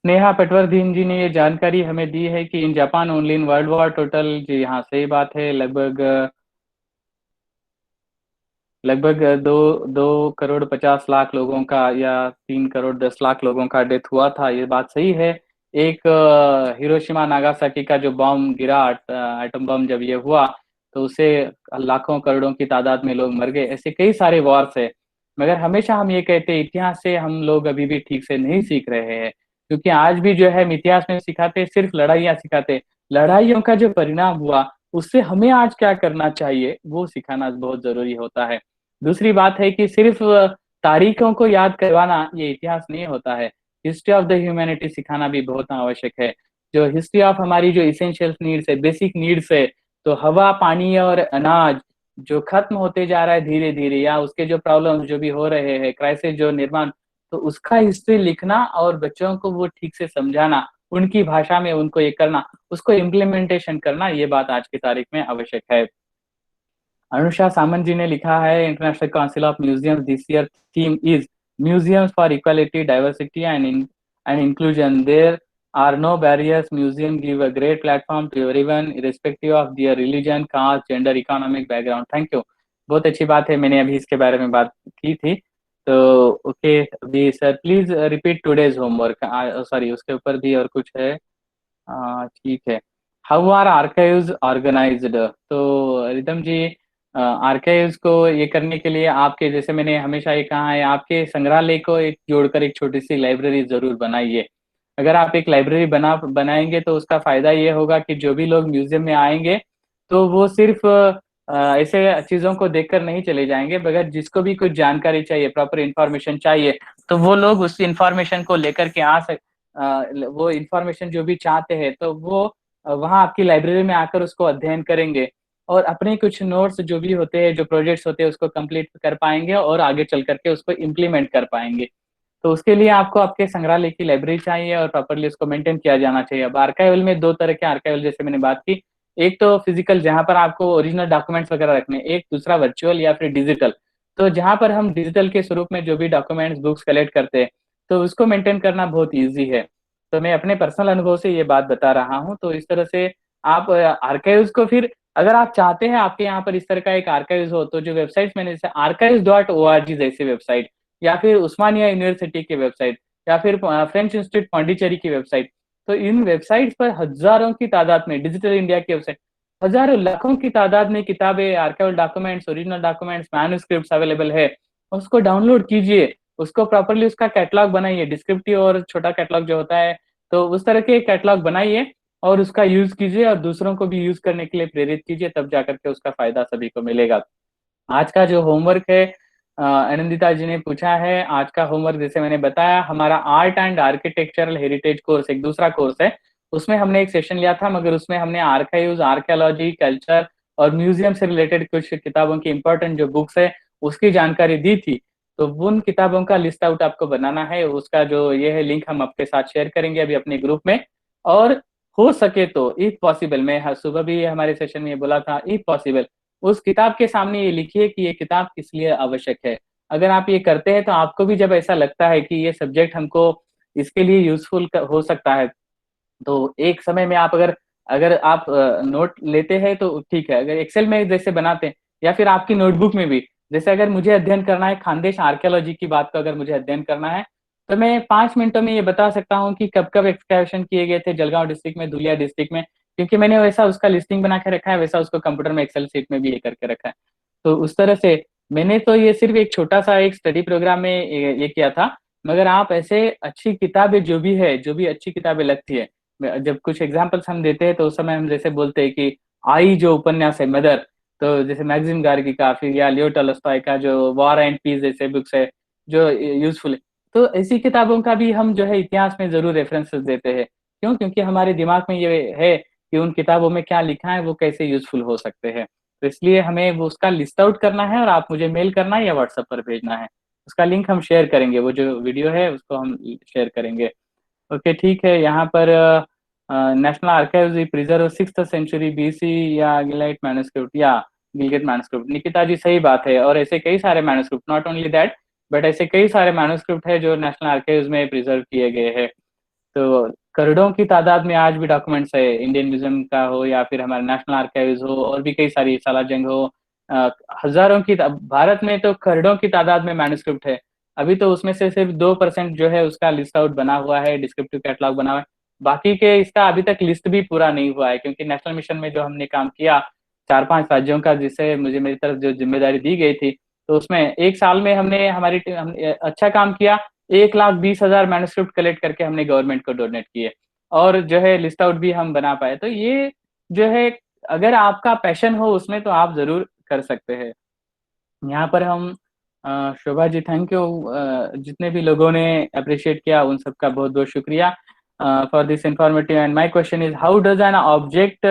नेहा पटवर्धन जी ने ये जानकारी हमें दी है कि in Japan only in world war total. जी हाँ, सही बात है। लगभग लगभग दो दो करोड़ 50 लाख लोगों का या 3 करोड़ 10 लाख लोगों का डेथ हुआ था, ये बात सही है। एक हिरोशिमा नागासाकी का जो बॉम्ब गिरा, एटम बम जब ये हुआ, तो उससे लाखों करोड़ों की तादाद में लोग मर गए। ऐसे कई सारे वॉर्स है, मगर हमेशा हम ये कहते हैं इतिहास से हम लोग अभी भी ठीक से नहीं सीख रहे हैं। क्योंकि आज भी जो है हम इतिहास में सिखाते, सिर्फ लड़ाइयाँ सिखाते। लड़ाइयों का जो परिणाम हुआ, उससे हमें आज क्या करना चाहिए वो सिखाना बहुत जरूरी होता है। दूसरी बात है कि सिर्फ तारीखों को याद करवाना ये इतिहास नहीं होता है। हिस्ट्री ऑफ द ह्यूमैनिटी सिखाना भी बहुत आवश्यक है। जो हिस्ट्री ऑफ हमारी जो इसेंशियल नीड्स है, बेसिक नीड्स है, तो हवा, पानी और अनाज जो खत्म होते जा रहा है धीरे धीरे, या उसके जो प्रॉब्लम जो भी हो रहे हैं, क्राइसिस जो निर्माण, तो उसका हिस्ट्री लिखना और बच्चों को वो ठीक से समझाना, उनकी भाषा में उनको ये करना, उसको इम्प्लीमेंटेशन करना, ये बात आज की तारीख में आवश्यक है। अनुषा सामंत जी ने लिखा है, international council of museum this year theme is museums for equality, diversity and inclusion. There are no barriers, museum give a great platform to everyone irrespective of their religion, caste, gender, economic background. Thank you. बहुत अच्छी बात है, मैंने अभी इसके बारे में बात की थी। तो ओके, अभी sir please repeat today's homework. Sorry, उसके ऊपर भी और कुछ है। ठीक है। How are archives organized? तो रिदम जी, आर्काइव्स को ये करने के लिए आपके, जैसे मैंने हमेशा ये कहा है, आपके संग्रहालय को एक जोड़कर एक छोटी सी लाइब्रेरी जरूर बनाइए। अगर आप एक लाइब्रेरी बनाएंगे तो उसका फायदा ये होगा कि जो भी लोग म्यूजियम में आएंगे, तो वो सिर्फ ऐसे चीजों को देखकर नहीं चले जाएंगे, मगर जिसको भी कुछ जानकारी चाहिए, प्रॉपर इंफॉर्मेशन चाहिए, तो वो लोग उस इंफॉर्मेशन को लेकर के वो इंफॉर्मेशन जो भी चाहते हैं तो वो वहाँ आपकी लाइब्रेरी में आकर उसको अध्ययन करेंगे, और अपने कुछ नोट्स जो भी होते हैं, जो प्रोजेक्ट्स होते हैं, उसको कंप्लीट कर पाएंगे और आगे चल करके उसको इम्प्लीमेंट कर पाएंगे। तो उसके लिए आपको आपके संग्रहालय की लाइब्रेरी चाहिए और प्रॉपर्ली उसको मेंटेन किया जाना चाहिए। अब आर्काइवल में दो तरह के आर्काइवल जैसे मैंने बात की, एक तो फिजिकल जहां पर आपको ओरिजिनल डॉक्यूमेंट्स वगैरह रखने, एक दूसरा वर्चुअल या फिर डिजिटल। तो जहां पर हम डिजिटल के स्वरूप में जो भी डॉक्यूमेंट्स बुक्स कलेक्ट करते हैं, तो उसको मेंटेन करना बहुत ईजी है। तो मैं अपने पर्सनल अनुभव से ये बात बता रहा हूँ। तो इस तरह से आप आर्काइव्स को फिर, अगर आप चाहते हैं आपके यहाँ पर इस तरह का एक आर्काइव्स हो, तो जो वेबसाइट मैंने जैसे archives.org जैसी वेबसाइट, या फिर उस्मानिया यूनिवर्सिटी की वेबसाइट, या फिर फ्रेंच इंस्टीट्यूट पौंडीचेरी की वेबसाइट, तो इन वेबसाइट्स पर हजारों की तादाद में, डिजिटल इंडिया की वेबसाइट, हजारों लाखों की तादाद में किताबें, archival documents, original documents, manuscripts available है। उसको डाउनलोड कीजिए, उसको प्रॉपरली उसका कैटलॉग बनाइए, डिस्क्रिप्टिव और छोटा कैटलॉग जो होता है, तो उस तरह के कैटलॉग बनाइए और उसका यूज कीजिए और दूसरों को भी यूज करने के लिए प्रेरित कीजिए, तब जाकर के उसका फायदा सभी को मिलेगा। आज का जो होमवर्क है, आनंदिता जी ने पूछा है, आज का होमवर्क जैसे मैंने बताया, हमारा art and architectural heritage course एक दूसरा कोर्स है। उसमें हमने एक सेशन लिया था, मगर उसमें हमने आर्काइव्स, आर्कियोलॉजी, कल्चर और म्यूजियम से रिलेटेड कुछ किताबों की इंपॉर्टेंट जो बुक्स है उसकी जानकारी दी थी। तो उन किताबों का लिस्ट आउट आपको बनाना है, उसका जो ये है लिंक हम आपके साथ शेयर करेंगे अभी अपने ग्रुप में। और हो सके तो इफ पॉसिबल, मैं सुबह भी हमारे सेशन में ये बोला था, इफ पॉसिबल उस किताब के सामने ये लिखिए कि ये किताब किस लिए आवश्यक है। अगर आप ये करते हैं तो आपको भी जब ऐसा लगता है कि ये सब्जेक्ट हमको इसके लिए यूजफुल हो सकता है, तो एक समय में आप अगर अगर आप नोट लेते हैं तो ठीक है, अगर एक्सेल में जैसे बनाते हैं या फिर आपकी नोटबुक में भी, जैसे अगर मुझे अध्ययन करना है खानदेश आर्कियोलॉजी की बात को, अगर मुझे अध्ययन करना है, तो मैं 5 मिनटों में ये बता सकता हूँ कि कब कब एक्सकैवेशन किए गए थे जलगांव डिस्ट्रिक्ट में, धुलिया डिस्ट्रिक्ट में, क्योंकि मैंने वैसा उसका लिस्टिंग बना के रखा है, वैसा उसको कंप्यूटर में एक्सेल शीट में भी ये करके रखा है। तो उस तरह से मैंने तो ये सिर्फ एक छोटा सा एक स्टडी प्रोग्राम में ये किया था, मगर आप ऐसे अच्छी किताबें जो भी है, जो भी अच्छी किताबें लगती है, जब कुछ एग्जाम्पल्स हम देते हैं तो उस समय हम जैसे बोलते हैं कि आई जो उपन्यास है मदर, तो जैसे मैगजिम गार्गी का, फिर या लियो टॉल्स्टॉय का जो वॉर एंड पीस जैसे बुक्स है जो यूजफुल है, तो ऐसी किताबों का भी हम जो है इतिहास में जरूर रेफरेंसेस देते हैं। क्यों? क्योंकि हमारे दिमाग में ये है कि उन किताबों में क्या लिखा है, वो कैसे यूजफुल हो सकते हैं। तो इसलिए हमें वो उसका लिस्ट आउट करना है और आप मुझे मेल करना है या व्हाट्सएप पर भेजना है। उसका लिंक हम शेयर करेंगे, वो जो वीडियो है उसको हम शेयर करेंगे। ओके, ठीक है। यहाँ पर national archives preserve 6th century BC या गिलाइट मैन्युस्क्रिप्ट या गिलगेट मैन्युस्क्रिप्ट। निकिता जी सही बात है, और ऐसे कई सारे manuscript, not only that, but ऐसे कई सारे मैन्युस्क्रिप्ट है जो नेशनल आर्काइव्स में प्रिजर्व किए गए हैं। तो करोड़ों की तादाद में आज भी डॉक्यूमेंट्स है, इंडियन म्यूजियम का हो या फिर हमारे नेशनल आर्काइव्स हो, और भी कई सारी, सालारजंग हो, अ, हजारों की, भारत में तो करोड़ों की तादाद में मैन्युस्क्रिप्ट है। अभी तो उसमें से सिर्फ 2% जो है उसका लिस्ट आउट बना हुआ है, डिस्क्रिप्टिव कैटलॉग बना हुआ है। बाकी के इसका अभी तक लिस्ट भी पूरा नहीं हुआ है, क्योंकि नेशनल मिशन में जो हमने काम किया 4-5 राज्यों का, जिससे मुझे मेरी तरफ जो जिम्मेदारी दी गई थी, तो उसमें एक साल में हमने हमारी टीम हमने अच्छा काम किया। 1,20,000 मैन्युस्क्रिप्ट कलेक्ट करके हमने गवर्नमेंट को डोनेट किए, और जो है लिस्ट आउट भी हम बना पाए। तो ये जो है, अगर आपका पैशन हो उसमें तो आप जरूर कर सकते हैं। यहाँ पर हम शोभा जी, थैंक यू, जितने भी लोगों ने अप्रिशिएट किया उन सबका बहुत बहुत शुक्रिया for this informative. And my question is, how does an object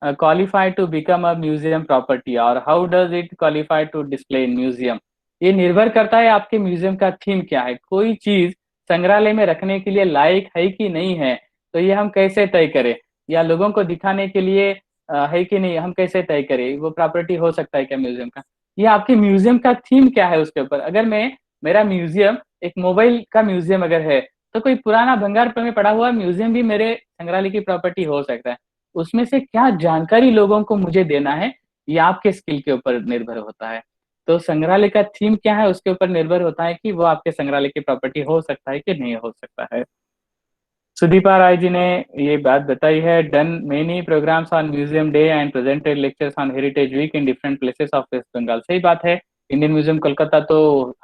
qualify to become a museum property, और how does it qualify to display in museum? ये निर्भर करता है आपके म्यूजियम का थीम क्या है। कोई चीज संग्रहालय में रखने के लिए लायक है कि नहीं है, तो ये हम कैसे तय करें, या लोगों को दिखाने के लिए है कि नहीं, हम कैसे तय करें वो प्रॉपर्टी हो सकता है क्या म्यूजियम का? ये आपके म्यूजियम का थीम क्या है उसके ऊपर। अगर मैं, मेरा म्यूजियम एक मोबाइल का म्यूजियम अगर है, तो कोई पुराना भंगार में पड़ा हुआ म्यूजियम भी मेरे संग्रहालय की प्रॉपर्टी हो सकता है। उसमें से क्या जानकारी लोगों को मुझे देना है, ये आपके स्किल के ऊपर निर्भर होता है। तो संग्रहालय का थीम क्या है उसके ऊपर निर्भर होता है कि वो आपके संग्रहालय की प्रॉपर्टी हो सकता है कि नहीं हो सकता है। सुदीपा राय जी ने ये बात बताई है, done many programs on museum day and presented lectures on heritage week in different places of West Bengal. सही बात है। इंडियन म्यूजियम कोलकाता तो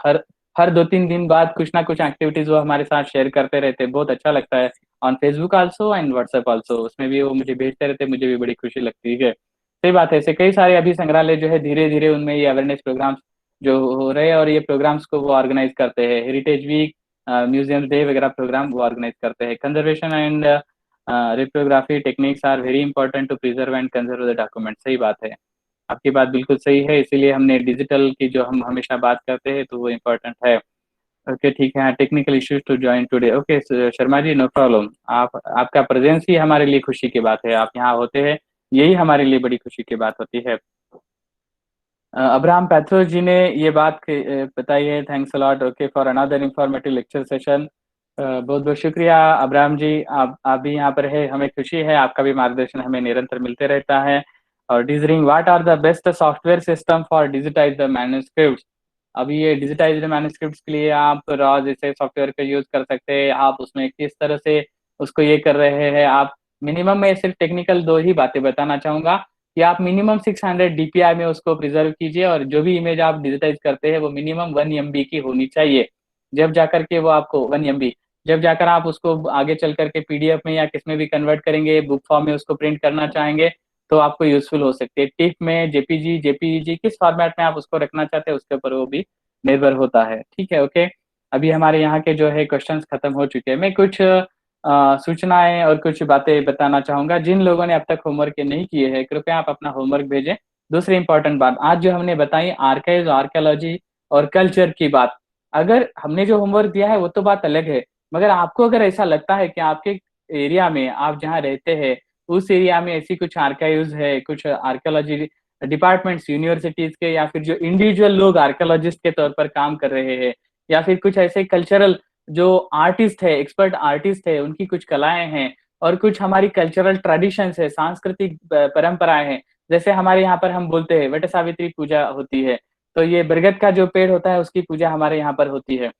हर हर 2-3 दिन बाद कुछ ना कुछ एक्टिविटीज वो हमारे साथ शेयर करते रहते हैं, बहुत अच्छा लगता है। On Facebook also and WhatsApp also, उसमें भी वो मुझे भेजते रहते हैं, मुझे भी बड़ी खुशी लगती है। सही बात है। ऐसे कई सारे अभी संग्रहालय जो है धीरे धीरे उनमें ये अवेयरनेस प्रोग्राम्स जो हो रहे हैं, और ये प्रोग्राम्स को वो ऑर्गेनाइज करते हैं। हेरिटेज वीक, म्यूजियम डे वगैरह प्रोग्राम वो ऑर्गेनाइज करते हैं। Conservation and reprography techniques are very important to preserve and conserve the document. सही बात है, आपकी बात बिल्कुल सही है। इसीलिए हमने डिजिटल की जो हम हमेशा बात करते हैं तो वो इम्पोर्टेंट है। ओके ठीक है, technical issues to join today. Okay Sharma ji, no problem. आप आपका प्रेजेंस ही हमारे लिए खुशी की बात है। आप यहाँ होते हैं, यही हमारे लिए बड़ी खुशी की बात होती है। अब्राहम पैथो जी ने ये बात बताई है। Thanks a lot okay for another informative lecture session. बहुत बहुत शुक्रिया अब्राहम जी, आप भी यहाँ पर है, हमें खुशी है। आपका भी मार्गदर्शन हमें निरंतर मिलते रहता है। और desiring what are the best software system for digitise the manuscript. अभी ये डिजिटाइज्ड मैन्युस्क्रिप्ट्स के लिए आप रॉ जैसे सॉफ्टवेयर का यूज कर सकते हैं। आप उसमें किस तरह से उसको ये कर रहे हैं आप, मिनिमम में सिर्फ टेक्निकल दो ही बातें बताना चाहूंगा कि आप मिनिमम 600 DPI में उसको प्रिजर्व कीजिए, और जो भी इमेज आप डिजिटाइज करते हैं वो मिनिमम 1 MB की होनी चाहिए। जब जाकर के वो आपको 1 MB, जब जाकर आप उसको आगे चल करके PDF में या किस में भी कन्वर्ट करेंगे, बुक फॉर्म में उसको प्रिंट करना चाहेंगे, तो आपको यूजफुल हो सकती है। टिफ में, JPG, JPEG, किस फॉर्मेट में आप उसको रखना चाहते हैं उसके ऊपर वो भी निर्भर होता है। ठीक है, ओके। अभी हमारे यहाँ के जो है क्वेश्चंस खत्म हो चुके हैं। मैं कुछ सूचनाएं और कुछ बातें बताना चाहूंगा। जिन लोगों ने अब तक होमवर्क नहीं किए हैं, कृपया आप अपना होमवर्क भेजें। दूसरी इंपॉर्टेंट बात, आज जो हमने बताई आर्काइव, आर्कियोलॉजी और कल्चर की बात, अगर हमने जो होमवर्क दिया है वो तो बात अलग है, मगर आपको अगर ऐसा लगता है कि आपके एरिया में, आप जहाँ रहते हैं उस एरिया में ऐसी कुछ आर्काइव्स है, कुछ आर्कियोलॉजी डिपार्टमेंट्स यूनिवर्सिटीज के, या फिर जो इंडिविजुअल लोग आर्कियोलॉजिस्ट के तौर पर काम कर रहे हैं, या फिर कुछ ऐसे कल्चरल जो आर्टिस्ट है, एक्सपर्ट आर्टिस्ट है, उनकी कुछ कलाएं हैं, और कुछ हमारी कल्चरल ट्रेडिशंस है, सांस्कृतिक परंपराएं हैं। जैसे हमारे यहाँ पर हम बोलते हैं वट सावित्री पूजा होती है, तो ये बरगद का जो पेड़ होता है उसकी पूजा हमारे यहाँ पर होती है।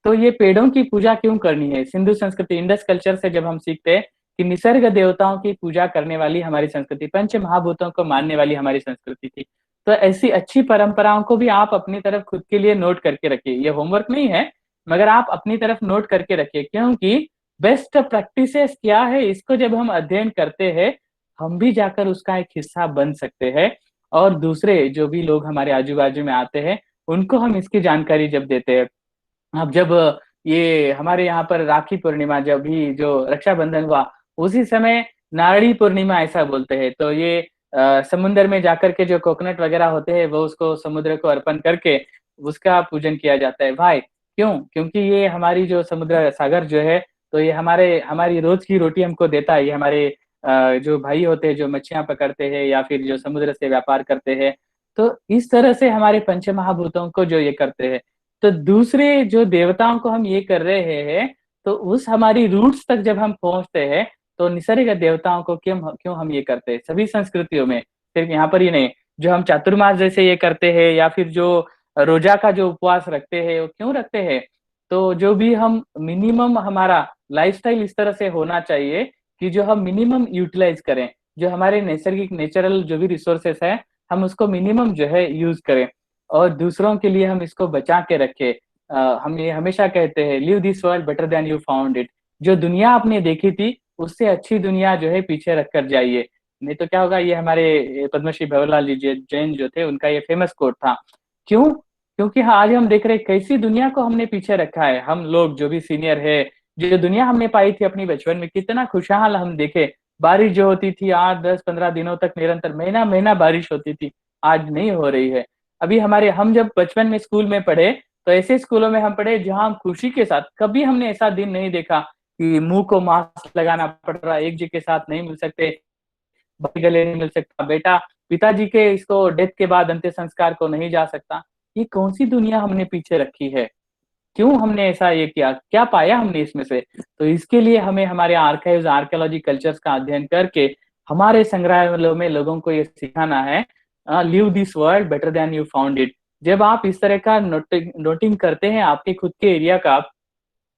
तो ये पेड़ों की पूजा क्यों करनी है? सिंधु संस्कृति, इंडस कल्चर से जब हम सीखते हैं कि निसर्ग देवताओं की पूजा करने वाली हमारी संस्कृति, पंच महाभूतों को मानने वाली हमारी संस्कृति थी। तो ऐसी अच्छी परंपराओं को भी आप अपनी तरफ खुद के लिए नोट करके रखिए। ये होमवर्क नहीं है, मगर आप अपनी तरफ नोट करके रखिए, क्योंकि बेस्ट प्रैक्टिसेस क्या है इसको जब हम अध्ययन करते हैं, हम भी जाकर उसका एक हिस्सा बन सकते हैं। और दूसरे जो भी लोग हमारे आजू बाजू में आते हैं उनको हम इसकी जानकारी जब देते हैं। अब जब ये हमारे यहाँ पर राखी पूर्णिमा, जब भी जो रक्षाबंधन हुआ, उसी समय नारणी पूर्णिमा ऐसा बोलते हैं। तो ये समुद्र में जाकर के जो कोकोनट वगैरह होते हैं वो उसको समुद्र को अर्पण करके उसका पूजन किया जाता है। भाई क्यों? क्योंकि ये हमारी जो समुद्र सागर जो है, तो ये हमारी रोज की रोटी हमको देता है। ये हमारे जो भाई होते हैं जो मच्छियां पकड़ते हैं या फिर जो समुद्र से व्यापार करते हैं, तो इस तरह से हमारे पंच महाभूतों को जो ये करते हैं, तो दूसरे जो देवताओं को हम ये कर रहे हैं, तो उस हमारी रूट्स तक जब हम पहुंचते हैं, तो निसर्ग देवताओं को क्यों क्यों हम ये करते हैं? सभी संस्कृतियों में, सिर्फ यहाँ पर ही नहीं, जो हम चातुर्मास जैसे ये करते हैं, या फिर जो रोजा का जो उपवास रखते हैं, वो क्यों रखते हैं? तो जो भी हम मिनिमम, हमारा लाइफस्टाइल इस तरह से होना चाहिए कि जो हम मिनिमम यूटिलाइज करें, जो हमारे नैसर्गिक नेचुरल जो भी रिसोर्सेस है, हम उसको मिनिमम जो है यूज करें, और दूसरों के लिए हम इसको बचा के रखें। हम ये हमेशा कहते हैं, live this world better than you found it. जो दुनिया आपने देखी थी उससे अच्छी दुनिया जो है पीछे रख कर जाइए, नहीं तो क्या होगा। ये हमारे पद्मश्री भंवरलाल जी जैन जो थे, उनका ये फेमस कोट था। क्यों? क्योंकि हाँ, आज हम देख रहे हैं कैसी दुनिया को हमने पीछे रखा है। हम लोग जो भी सीनियर है, जो दुनिया हमने पाई थी अपनी बचपन में, कितना खुशहाल हम देखे। बारिश जो होती थी 8, 10, 15 दिनों तक निरंतर, महीना महीना बारिश होती थी, आज नहीं हो रही है। अभी हम जब बचपन में स्कूल में पढ़े, तो ऐसे स्कूलों में हम पढ़े जहां हम खुशी के साथ, कभी हमने ऐसा दिन नहीं देखा कि मुंह को मास्क लगाना पड़ रहा, एक जी के साथ नहीं मिल सकते, भाई गले नहीं मिल सकता, बेटा पिताजी के इसको डेथ के बाद अंत्य संस्कार को नहीं जा सकता। ये कौन सी दुनिया हमने पीछे रखी है? क्यों हमने ऐसा ये किया? क्या पाया हमने इसमें से? तो इसके लिए हमें हमारे आर्काइव्स, आर्कियोलॉजी, कल्चर्स का अध्ययन करके हमारे संग्रहालयों में लोगों को ये सिखाना है, live this world better than you found it. जब आप इस तरह का नोटिंग करते हैं आपके खुद के एरिया का,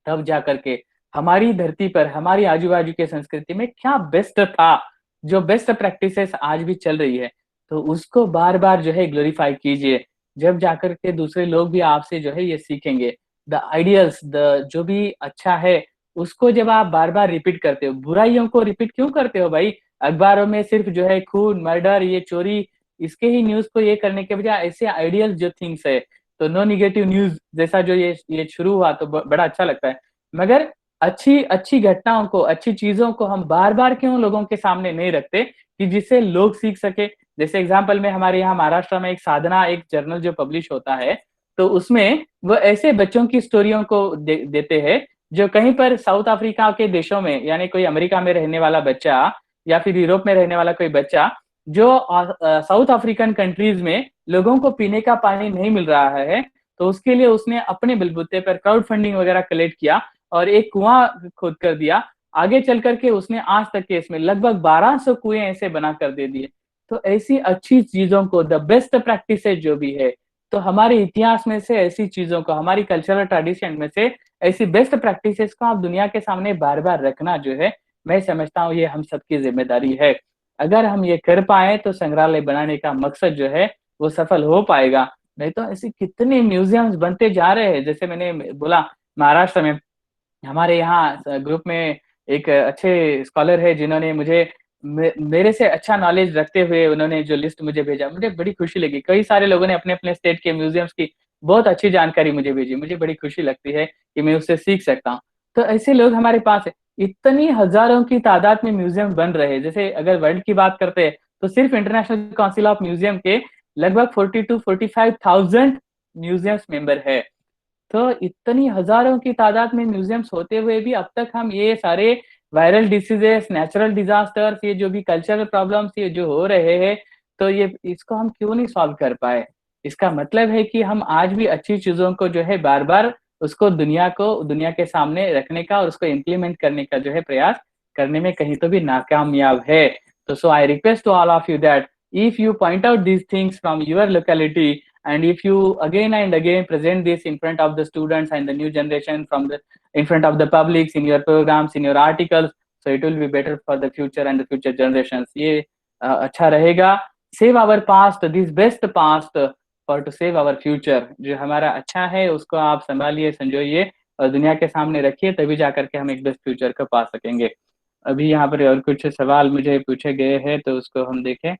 तब जा करके हमारी धरती पर, हमारी आजू बाजू के संस्कृति में क्या बेस्ट था, जो बेस्ट प्रैक्टिसेस आज भी चल रही है, तो उसको बार बार जो है ग्लोरीफाई कीजिए। जब जाकर के दूसरे लोग भी आपसे जो है ये सीखेंगे। द आइडियल्स, द जो भी अच्छा है, उसको जब आप बार बार रिपीट करते हो, बुराइयों को रिपीट क्यों करते हो भाई? अखबारों में सिर्फ जो है खून, मर्डर, ये चोरी, इसके ही न्यूज को ये करने के बजाय ऐसे आइडियल जो थिंग्स है, तो नो निगेटिव न्यूज जैसा जो ये शुरू हुआ तो बड़ा अच्छा लगता है। मगर अच्छी अच्छी घटनाओं को, अच्छी चीजों को हम बार बार क्यों लोगों के सामने नहीं रखते कि जिससे लोग सीख सके। जैसे एग्जाम्पल में हमारे यहाँ महाराष्ट्र में एक साधना, एक जर्नल जो पब्लिश होता है, तो उसमें वो ऐसे बच्चों की स्टोरियों को देते हैं जो कहीं पर साउथ अफ्रीका के देशों में, यानी कोई अमेरिका में रहने वाला बच्चा या फिर यूरोप में रहने वाला कोई बच्चा जो साउथ अफ्रीकन कंट्रीज में लोगों को पीने का पानी नहीं मिल रहा है, तो उसके लिए उसने अपने बलबूते पर क्राउड फंडिंग वगैरह कलेक्ट किया और एक कुआं खोद कर दिया। आगे चल करके उसने आज तक के इसमें लगभग 1200 कुएं ऐसे बना कर दे दिए। तो ऐसी अच्छी चीजों को, द बेस्ट प्रैक्टिस जो भी है, तो हमारे इतिहास में से ऐसी चीजों को, हमारी कल्चरल ट्रेडिशन में से ऐसी बेस्ट प्रैक्टिसेस को आप दुनिया के सामने बार बार रखना जो है, मैं समझता हूँ ये हम सबकी जिम्मेदारी है। अगर हम ये कर पाए तो संग्रहालय बनाने का मकसद जो है वो सफल हो पाएगा। नहीं तो ऐसे कितने म्यूजियम्स बनते जा रहे हैं। जैसे मैंने बोला, महाराष्ट्र में हमारे यहाँ ग्रुप में एक अच्छे स्कॉलर है जिन्होंने मुझे मेरे से अच्छा नॉलेज रखते हुए उन्होंने जो लिस्ट मुझे भेजा, मुझे बड़ी खुशी लगी। कई सारे लोगों ने अपने अपने स्टेट के म्यूजियम्स की बहुत अच्छी जानकारी मुझे भेजी, मुझे बड़ी खुशी लगती है कि मैं उससे सीख सकता हूँ। तो ऐसे लोग हमारे पास है। इतनी हजारों की तादाद में म्यूजियम बन रहे हैं। जैसे अगर वर्ल्ड की बात करते हैं तो सिर्फ इंटरनेशनल काउंसिल ऑफ म्यूजियम के लगभग 40 to 45,000 म्यूजियम्स मेंबर है। तो इतनी हजारों की तादाद में म्यूजियम्स होते हुए भी अब तक हम ये सारे वायरल डिसीजेस, नेचुरल डिजास्टर्स, ये जो भी कल्चरल प्रॉब्लम्स ये जो हो रहे हैं, तो ये इसको हम क्यों नहीं सॉल्व कर पाए। इसका मतलब है कि हम आज भी अच्छी चीजों को जो है बार बार उसको दुनिया के सामने रखने का और उसको इम्प्लीमेंट करने का जो है प्रयास करने में कहीं तो भी नाकामयाब है। तो so I request to all of you that if you point out these things from your locality, and if you again and again present this in front of the students and the new generation, in front of the publics, in your programs, in your articles, so it will be better for the future and the future generations। ये अच्छा रहेगा। save our past, this best past for to save our future। जो हमारा अच्छा है उसको आप संभालिए, संजोइए और दुनिया के सामने रखिए, तभी जाकर के हम एक बेस्ट फ्यूचर को पा सकेंगे। अभी यहाँ पर और कुछ सवाल मुझे पूछे गए हैं तो उसको हम देखें।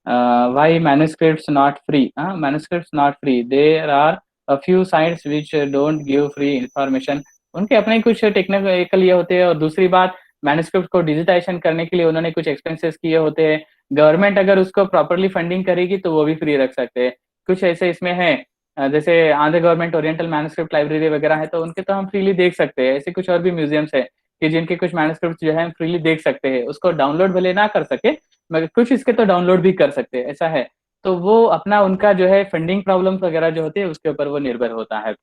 Why manuscripts not free? Manuscripts not free. There are a few sites which don't give free information। उनके अपने कुछ टेक्निकल ये होते हैं, और दूसरी बात, मैन्युस्क्रिप्ट को डिजिटाइजेशन करने के लिए उन्होंने कुछ एक्सपेंसेस किए होते हैं। गवर्नमेंट अगर उसको प्रॉपरली फंडिंग करेगी तो वो भी फ्री रख सकते हैं। कुछ ऐसे इसमें है, जैसे Andhra government oriental manuscript library वगैरह है, तो उनके तो हम फ्रीली देख सकते हैं। ऐसे कुछ और भी म्यूजियम्स है कि जिनके कुछ मैन्युस्क्रिप्ट जो है हम फ्रीली देख सकते हैं। उसको डाउनलोड भले ना कर सके मगर कुछ इसके तो डाउनलोड भी कर सकते हैं, ऐसा है। तो वो अपना उनका जो है फंडिंग प्रॉब्लम्स वगैरह जो होती है उसके ऊपर वो निर्भर होता है।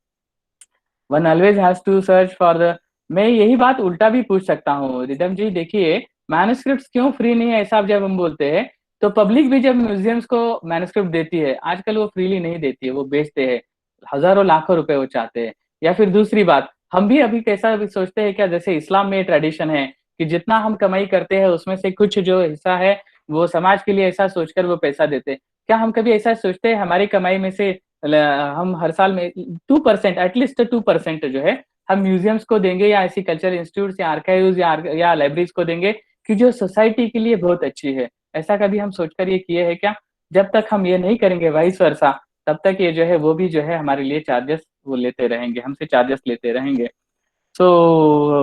One always has to search for the. मैं यही बात उल्टा भी पूछ सकता हूँ रिदम जी, देखिए मैन्युस्क्रिप्ट क्यों फ्री नहीं है ऐसा जब हम बोलते हैं, तो पब्लिक भी जब म्यूजियम्स को मैन्युस्क्रिप्ट देती है, आजकल वो फ्रीली नहीं देती है, वो बेचते हैं, हजारों लाखों रुपए वो चाहते हैं। या फिर दूसरी बात, हम भी अभी कैसा भी सोचते हैं क्या, जैसे इस्लाम में ट्रेडिशन है कि जितना हम कमाई करते हैं उसमें से कुछ जो हिस्सा है वो समाज के लिए, ऐसा सोचकर वो पैसा देते हैं। क्या हम कभी ऐसा सोचते हैं हमारी कमाई में से हम हर साल में 2%, एटलीस्ट 2% जो है हम म्यूजियम्स को देंगे, या ऐसी कल्चरल इंस्टीट्यूट या आर्काइव्स या लाइब्रेरीज को देंगे कि जो सोसाइटी के लिए बहुत अच्छी है। ऐसा कभी हम सोचकर ये किए हैं क्या? जब तक हम ये नहीं करेंगे वाइस वर्सा, तब तक ये जो है वो भी जो है हमारे लिए चार्जेस वो लेते रहेंगे, हमसे चार्जेस लेते रहेंगे। So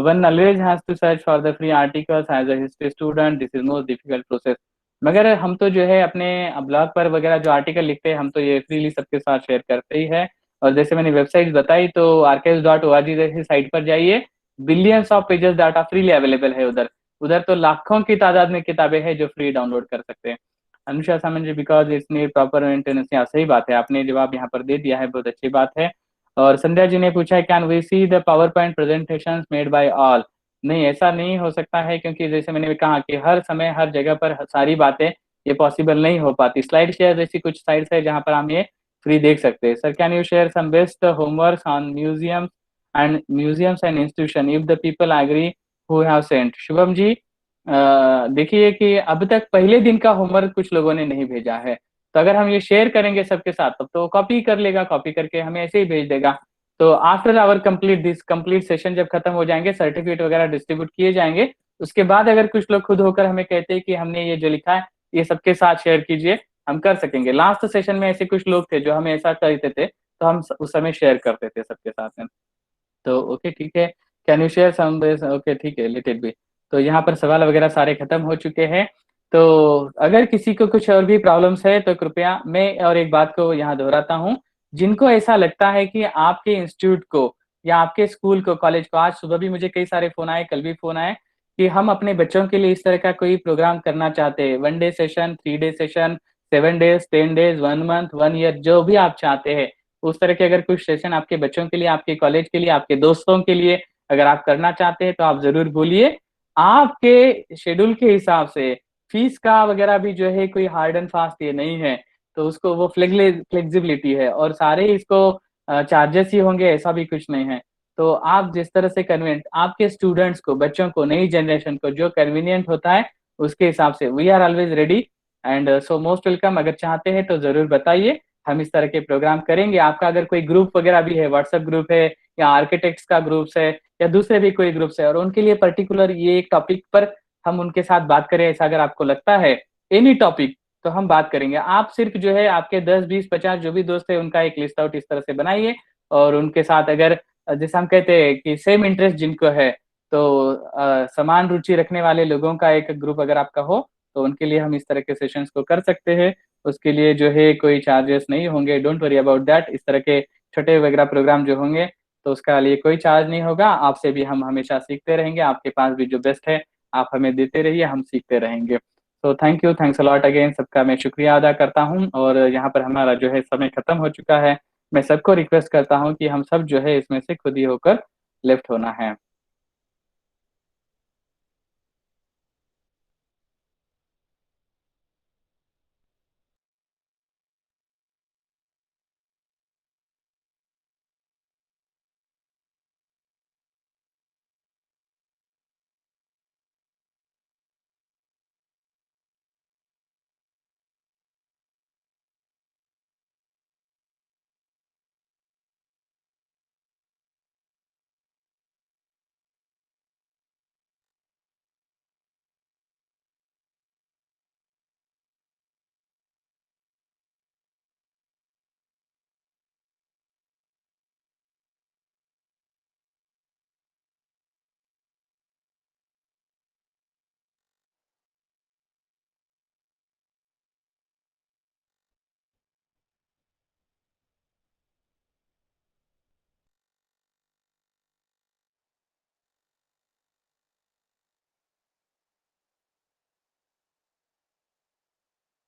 one always has to search for the free articles as a history student. This is most difficult process। मगर हम तो जो है अपने ब्लॉग पर वगैरह जो आर्टिकल लिखते हैं हम तो ये फ्रीली सबके साथ शेयर करते ही है। और जैसे मैंने वेबसाइट बताई तो archives.org जैसी साइट पर जाइए, billions of pages data freely available है उधर। उधर तो लाखों की तादाद में किताबें हैं जो फ्री डाउनलोड कर सकते हैं। Anusha Samant ji, because it's need proper maintenance. यहाँ सही बात है, आपने जवाब यहाँ पर दे दिया है, बहुत अच्छी बात है। और संध्या जी ने पूछा है can we see the power point presentation made by all. नहीं, ऐसा नहीं हो सकता है, क्योंकि जैसे मैंने कहा कि हर समय हर जगह पर सारी बातें ये पॉसिबल नहीं हो पाती। स्लाइड शेयर जैसी कुछ साइट्स है जहां पर हम ये फ्री देख सकते हैं। Sir can you share some best homework on museums and institution if the people agree who have sent. Shubham ji, देखिए कि अब तक पहले दिन का होमवर्क कुछ लोगों ने नहीं भेजा है, तो अगर हम ये शेयर करेंगे सबके साथ तब तो कॉपी कर लेगा, कॉपी करके हमें ऐसे ही भेज देगा। तो आफ्टर आवर कंप्लीट सेशन जब खत्म हो जाएंगे, सर्टिफिकेट वगैरह डिस्ट्रीब्यूट किए जाएंगे, उसके बाद अगर कुछ लोग खुद होकर हमें कहते हैं कि हमने ये जो लिखा है ये सबके साथ शेयर कीजिए, हम कर सकेंगे। लास्ट सेशन में ऐसे कुछ लोग थे जो हमें ऐसा करते थे, तो हम उस समय शेयर करते थे सबके साथ में। तो ओके ठीक है, can you share some this, okay ठीक है, लेट इट बी। तो यहाँ पर सवाल वगैरह सारे खत्म हो चुके हैं। तो अगर किसी को कुछ और भी प्रॉब्लम्स है तो कृपया, मैं और एक बात को यहाँ दोहराता हूँ, जिनको ऐसा लगता है कि आपके इंस्टीट्यूट को या आपके स्कूल को, कॉलेज को, आज सुबह भी मुझे कई सारे फोन आए, कल भी फोन आए, कि हम अपने बच्चों के लिए इस तरह का कोई प्रोग्राम करना चाहते हैं, 1 day session, 3 day session, 7 days, 10 days, 1 month, 1 year, जो भी आप चाहते हैं उस तरह के अगर कुछ सेशन आपके बच्चों के लिए, आपके कॉलेज के लिए, आपके दोस्तों के लिए अगर आप करना चाहते हैं तो आप जरूर बोलिए। आपके शेड्यूल के हिसाब से फीस का वगैरह भी जो है कोई हार्ड एंड फास्ट ये नहीं है, तो उसको वो फ्लेक्सिबिलिटी है, और सारे इसको चार्जेस ही होंगे ऐसा भी कुछ नहीं है। तो आप जिस तरह से कन्वेंट आपके स्टूडेंट्स को, बच्चों को, नई जनरेशन को जो कन्वीनियंट होता है उसके हिसाब से we are always ready, and so most welcome. अगर चाहते हैं तो जरूर बताइए, हम इस तरह के प्रोग्राम करेंगे। आपका अगर कोई ग्रुप वगैरह भी है, व्हाट्सएप ग्रुप है या आर्किटेक्ट्स का ग्रुप्स है या दूसरे भी कोई ग्रुप्स है, और उनके लिए पर्टिकुलर ये टॉपिक पर हम उनके साथ बात करें, ऐसा अगर आपको लगता है एनी टॉपिक, तो हम बात करेंगे। आप सिर्फ जो है आपके 10, 20, 50 जो भी दोस्त है उनका एक लिस्ट आउट इस तरह से बनाइए, और उनके साथ अगर जैसे हम कहते हैं कि सेम इंटरेस्ट जिनको है, तो समान रुचि रखने वाले लोगों का एक ग्रुप अगर आपका हो, तो उनके लिए हम इस तरह के सेशंस को कर सकते हैं। उसके लिए जो है कोई चार्जेस नहीं होंगे, डोंट वरी अबाउट दैट। इस तरह के छोटे वगैरह प्रोग्राम जो होंगे तो उसका लिए कोई चार्ज नहीं होगा। आपसे भी हम हमेशा सीखते रहेंगे, आपके पास भी जो बेस्ट है आप हमें देते रहिए, हम सीखते रहेंगे। तो thank you, thanks a lot again, सबका मैं शुक्रिया अदा करता हूँ। और यहाँ पर हमारा जो है समय खत्म हो चुका है। मैं सबको रिक्वेस्ट करता हूँ कि हम सब जो है इसमें से खुद ही होकर लेफ्ट होना है।